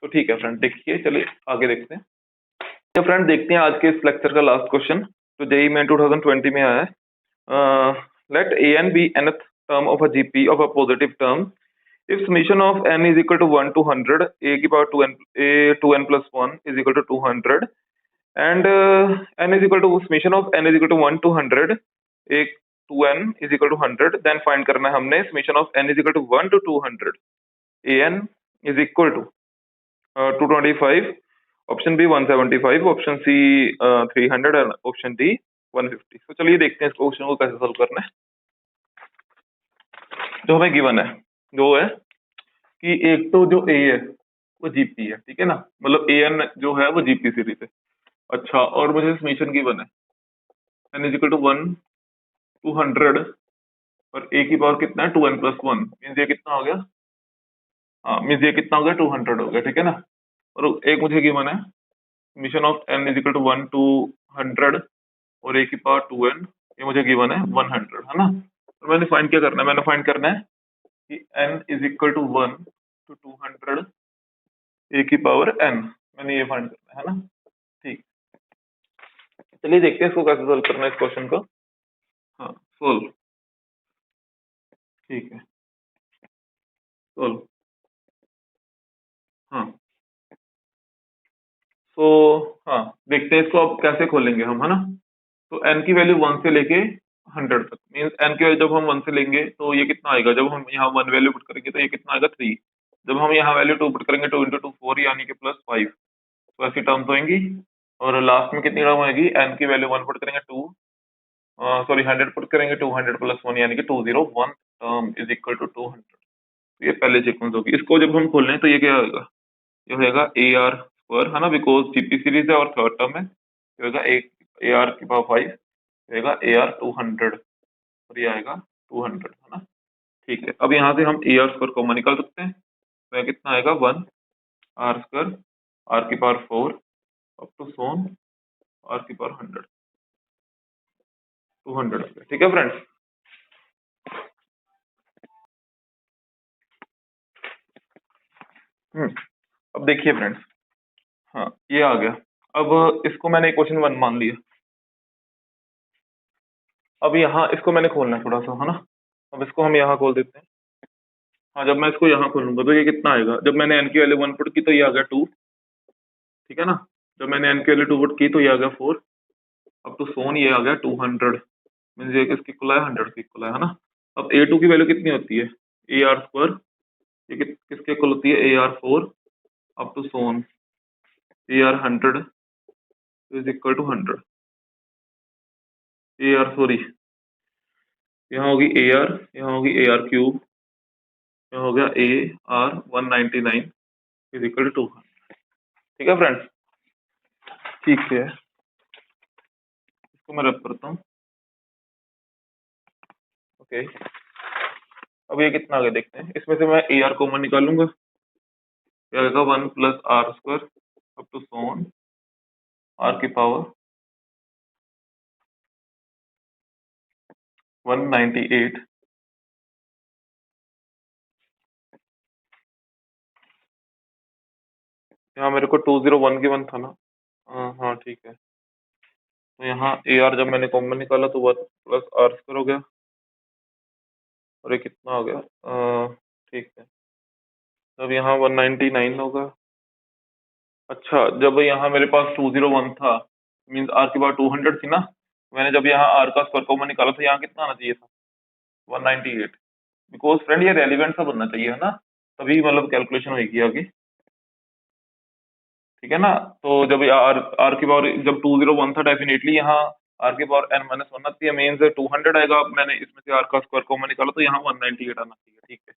तो ठीक है फ्रेंड, देखिए चलिए आगे देखते हैं। तो फ्रेंड देखते हैं आज के इस लेक्चर का लास्ट क्वेश्चन, तो जेई में 2020 में आया है। Let a n b nth term of a GP of a positive term if summation of n is equal to 1 to 100, a की power 2n, a 2n plus 1 is equal to 200, and n is equal to summation of n is equal to 1 to 100, a 2n is equal to 100, then find करना है हमने summation of n is equal to 1 to 200, an is equal to 225, option b 175, option c 300, and option d 150। तो चलिए देखते हैं इस question को कैसे सोल्व करना है। जो हमें गिवन है जो है कि एक तो जो ए है वो जीपी है, ठीक है ना, मतलब ए एन जो है वो जीपी सीरीज है। अच्छा, और मुझे समीशन गिवन है n is equal to 1 to 100, और ए की पावर कितना है 2n plus 1, मीन्स ये कितना हो गया, हाँ मीन्स ये कितना हो गया 200 हो गया, ठीक है ना। और एक मुझे गिवन है summation of n is equal to 1 to 100 और ए की पावर 2n, ये मुझे गिवन है 100, है ना। तो मैंने फाइंड क्या करना है, मैंने फाइंड करना है कि n is equal to 1 to 200 a की पावर n। मैंने ये फाइंड करना है ना। ठीक, चलिए देखते हैं इसको कैसे सोल्व करना है इस क्वेश्चन को। हाँ, सोल्व। ठीक है, सोल्व। हाँ, तो हाँ देखते हैं इसको अब कैसे खोलेंगे हम, है ना। तो n की वैल्यू 1 से लेके 100 तक, मीन्स n की वैल्यू जब हम 1 से लेंगे तो ये कितना आएगा, जब हम यहाँ 1 वैल्यू पुट करेंगे तो ये कितना आएगा 3। जब हम यहाँ वैल्यू 2 पुट करेंगे 2 इंटू 2 4 यानी कि +5। तो ऐसी टर्म्स होंगी और लास्ट में कितनी टर्म आएगी, n की वैल्यू 1 पुट करेंगे 2, सॉरी 100 पुट करेंगे 200 + 1 यानी कि 201 टर्म इज इक्वल टू 200। तो ये पहले सीक्वेंस होगी। इसको जब हम खोल लें तो ये क्या होगा, ये होगा AR² है ना, बिकॉज जीपी सीरीज है और थर्ड टर्म है। ये होगा AR की पावर 5, होगा AR 200 और ये आएगा 200, है ना। ठीक है, अब यहाँ से हम AR² कॉमन निकाल सकते हैं। तो ये कितना आएगा 1R², R की power 4 up to so on R की पावर 100, 200। ठीक है फ्रेंड्स। अब देखिए फ्रेंड्स, हाँ ये आ गया। अब इसको मैंने क्वेश्चन 1 मान लिया। अब यहाँ इसको मैंने खोलना है थोड़ा सा, है ना। अब इसको हम यहाँ खोल देते हैं। हाँ, जब मैं इसको यहाँ खोलूंगा तो ये कितना आएगा, जब मैंने n की वैल्यू 1 पुट की तो ये आ गया 2। ठीक है ना, जब मैंने n की वैल्यू 2 पुट की तो ये आ गया 4। अब तो सोन ये आ गया 200, मीन्स ये किसके इक्वल है, 100 के इक्वल है ना। अब A2 की वैल्यू कितनी होती है, AR², ये किसके इक्वल होती है, AR4 up to so on AR 100 is equal to 100। AR sorry, यहाँ होगी AR, यहाँ होगी AR3, यहाँ हो गया AR 199 इज इक्वल टू 200। ठीक है फ्रेंड्स। ठीक है, इसको मैं रब करता हूँ। ओके, अब ये कितना आगे देखते हैं। इसमें से मैं AR कॉमन निकालूंगा, ये आएगा 1 + R² up to so on R की पावर 198। यहाँ मेरे को 201 गिवन था ना। हाँ ठीक है, तो यहाँ AR जब मैंने कॉमन निकाला तो 1 + R² हो गया और ये कितना हो गया, ठीक है, तब यहाँ 199 होगा। अच्छा, जब यहाँ मेरे पास 201 था, मीन्स R की पावर 200 थी ना, मैंने जब यहाँ R का स्क्वायर कॉमन निकाला तो यहाँ कितना आना चाहिए था, 198। बिकॉज फ्रेंड ये रेलिवेंट सा बनना चाहिए, है ना, तभी मतलब कैलकुलेशन होगी आगे। ठीक है ना, तो जब आर की पावर जब 201 था, डेफिनेटली यहाँ R की पावर n-1 आती है, मीन्स 200 आएगा। अब मैंने इसमें से R का स्क्वायर कॉमन निकाला तो यहाँ 198 आना चाहिए। ठीक है,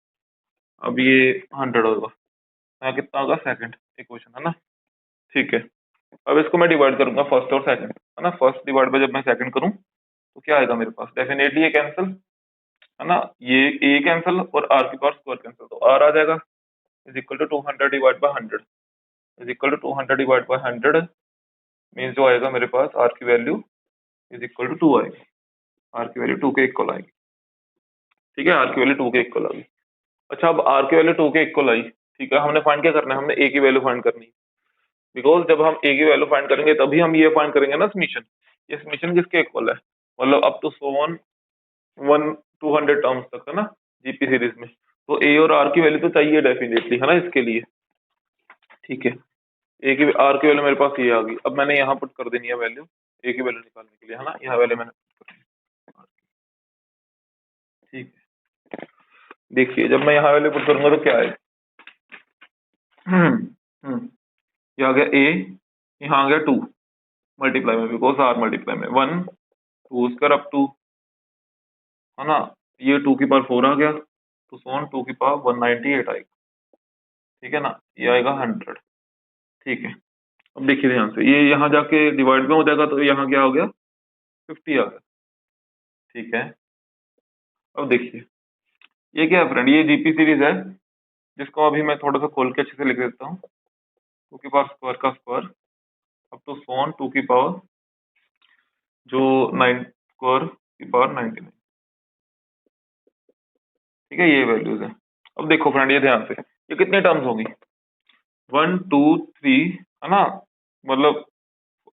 अब ये 100 होगा, यहाँ कितना होगा, सेकंड इक्वेशन, है ना। ठीक है, अब इसको मैं डिवाइड करूंगा फर्स्ट और सेकंड, है ना। फर्स्ट डिवाइड बाय जब मैं सेकंड करूं तो क्या आएगा मेरे पास, डेफिनेटली ये कैंसिल, है ना, ये ए कैंसिल और R की पावर स्क्वायर कैंसिल, तो R आ जाएगा is equal to 200 divide by 100 is equal to 200 divide by 100, means जो आएगा मेरे पास R की वैल्यू इज इक्वल टू 2 आएगी। R की वैल्यू 2 के इक्वल आएगी। ठीक है, R की वैल्यू 2 के इक्वल आ गई। अच्छा, अब R की वैल्यू 2 के इक्वल आई, ठीक है, हमने फाइंड क्या करना है, हमने A की वैल्यू फाइंड करनी है। बिकॉज जब हम A की वैल्यू फाइंड करेंगे तभी हम ये फाइंड करेंगे ना समीशन, ये समीशन किसके इक्वल है, मतलब अप टू सोन 200 टर्म्स तक, है ना, जीपी सीरीज में। तो A और R की वैल्यू तो चाहिए डेफिनेटली, है ना, इसके लिए। ठीक है, A की R की वैल्यू मेरे पास ये आ गई। अब मैंने यहाँ पुट कर देनी है वैल्यू, A की वैल्यू निकालने के लिए, है ना, यहाँ वैल्यू मैंने पुट कर दी। ठीक है, देखिए जब मैं यहाँ वैल्यू पुट करूंगा तो क्या आएगा, ये आ गया A, यहाँ आ गया 2 मल्टीप्लाई में, बिकॉज R मल्टीप्लाई में 1 2 स्क्वायर अप टू, है ना, ये 2 की पावर 4 आ गया, तो सोन 2 की पावर 198 आएगा। ठीक है ना, ये आएगा 100। ठीक है, अब देखिए ध्यान से, ये यहाँ जाके डिवाइड में हो जाएगा तो यहाँ क्या हो गया, 50 आ गया। ठीक है, अब देखिए ये क्या है फ्रेंड, ये जीपी सीरीज है, जिसको अभी मैं थोड़ा सा खोल के अच्छे से लिख देता हूँ। 2 की पावर स्क्वायर का स्क्वायर अब तो सोन 2 की पावर जो 9 स्क्वायर की पावर 99। ठीक है, ये वैल्यूज है। अब देखो फ्रेंड ये ध्यान से, ये कितनी टर्म्स होंगी, 1 2 3 है ना, मतलब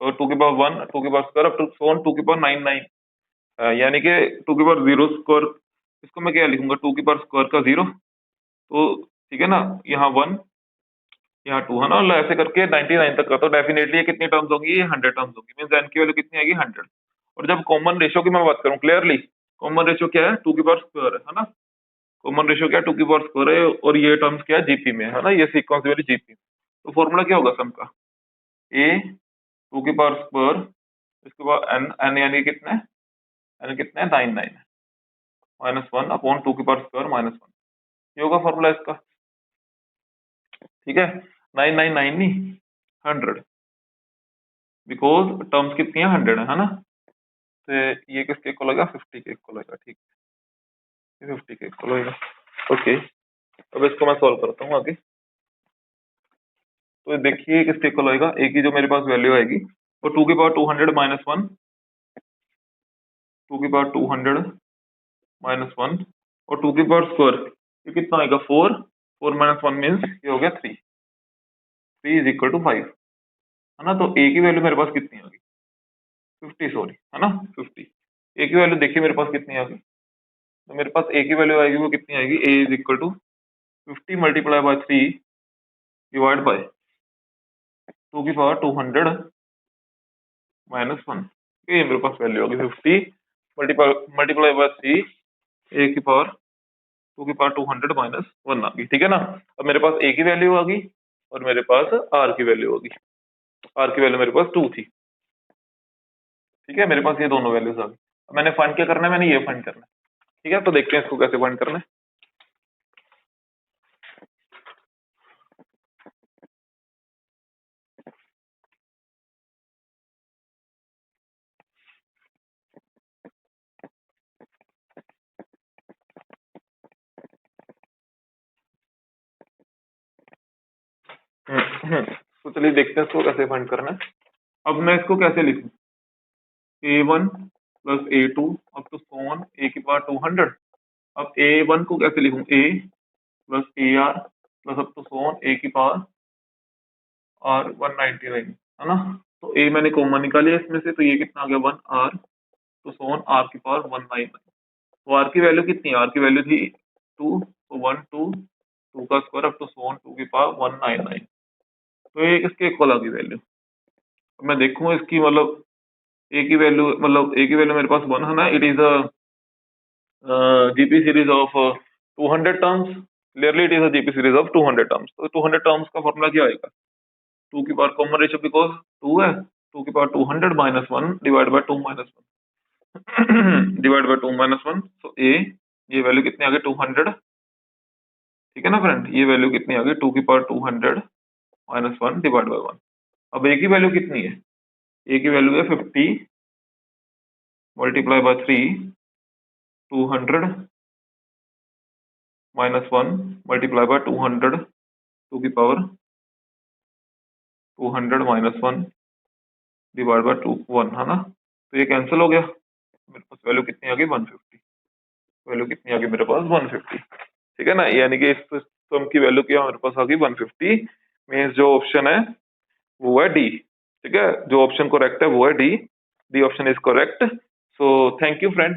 2 की पावर 1 2 की power square up to so on 2 की पावर 9 9, यानी कि 2 की पावर 0 स्क्वायर, इसको मैं क्या लिखूंगा 2 की पावर स्क्वायर का 0, तो ठीक है ना, यहाँ 1 यहाँ 2 है ना, मतलब ऐसे करके 99 तक का, तो डेफिनेटली ये कितनी टर्म्स होंगी, ये 100 टर्म्स होंगी, मींस n की वैल्यू कितनी आएगी 100। और जब कॉमन रेशियो की मैं बात करूं क्लियरली, कॉमन रेशियो क्या है 2 की पावर स्क्वायर है ना, कॉमन रेशियो क्या है 2 की पावर स्क्वायर है, और ये टर्म्स क्या है जीपी में है ना, ये सीक्वेंस वैल्यू जीपी, तो फॉर्मूला क्या होगा सम का, a 2 की पावर स्क्वायर, इसके बाद n n यानी कितना है, n कितना है 99 माइनस 1 अपॉन 2 की पावर स्क्वायर माइनस 1, ये होगा फॉर्मूला इसका, ठीक है, 999 नहीं 100, बिकॉज टर्म्स कितनी है 100 है ना, तो ये किसके इक्वल होगा 50 के इक्वल होगा, ठीक है 50 के इक्वल होगा। ओके, अब इसको मैं सॉल्व करता हूँ आगे, तो देखिए किसके इक्वल होगा, ए की जो मेरे पास वैल्यू आएगी वो 2 की पावर 200 माइनस 1, 2 की पावर 200 माइनस 1, और 2 की पावर स्क्वायर, ये कितना आएगा 4, 4 माइनस 1 मीन्स ये हो गया 3, 3 इज इक्वल टू 5 है ना, तो ए की वैल्यू मेरे पास कितनी आ गई 50, सॉरी है ना 50, ए की वैल्यू देखिए मेरे पास कितनी आ गई, तो मेरे पास ए की वैल्यू आएगी वो कितनी आएगी, a is equal to 50 multiply by 3 divide by 2 की पावर 200 माइनस 1, ये मेरे पास वैल्यू होगी 50 मल्टीप्लाई बाय 3 ए की पावर 2 की पावर 200 माइनस 1 आ गई, ठीक है ना। अब मेरे पास ए की वैल्यू आ गई और मेरे पास आर की वैल्यू होगी, आर की वैल्यू मेरे पास 2 थी, ठीक है, मेरे पास ये दोनों वैल्यूज आ गई। अब मैंने फाइंड क्या करना है, मैंने ये फाइंड करना है, ठीक है, तो देखते हैं इसको कैसे फाइंड करना है। तो चलिए देखते हैं इसको कैसे फाइंड करना है। अब मैं इसको कैसे लिखूं, a1 plus a2 up to so on a की पावर 200, अब a1 को कैसे लिखूं, a plus ar plus up to so on a की पावर r 199 है ना, तो a मैंने कॉमन निकाली है इसमें से, तो ये कितना आ गया 1 r तो सोन r की पावर 199, तो आर की वैल्यू कितनी है, आर की वैल्यू थी 2, तो 1 2 2 का स्क्वायर अप टू सोन 2 की पावर 199, तो ये किसके इक्वल आ गई वैल्यू। अब मैं देखूं इसकी मतलब ए की वैल्यू, मतलब ए की वैल्यू मेरे पास 1 है ना, it is a GP series of 200 terms, clearly it is a GP series of 200 terms, तो 200 टर्म्स का फॉर्मूला क्या आएगा, 2 की पावर कॉमन रेशियो बिकॉज 2 है, 2 की power 200 minus 1 divide by 2 minus 1 divide by 2 minus 1, सो ए ये वैल्यू कितनी आ गई 200, ठीक है ना फ्रेंड, ये वैल्यू कितनी आ गई 2 की पावर 200 माइनस 1 डिवाइड बाय 1। अब ए की वैल्यू कितनी है, ए की वैल्यू है 50 multiply by 3 200 minus 1 multiply by 200 2 की पावर 200 माइनस 1 डिवाइड बाय 2 1 है ना, तो ये कैंसिल हो गया, मेरे पास वैल्यू कितनी आ गई 150, वैल्यू कितनी आ गई मेरे पास 150, ठीक है ना, यानी कि इस सम की वैल्यू क्या मेरे पास आ गई 150, मींस जो ऑप्शन है वो है डी, ठीक है, जो ऑप्शन करेक्ट है वो है D, D option is correct. So thank you friend.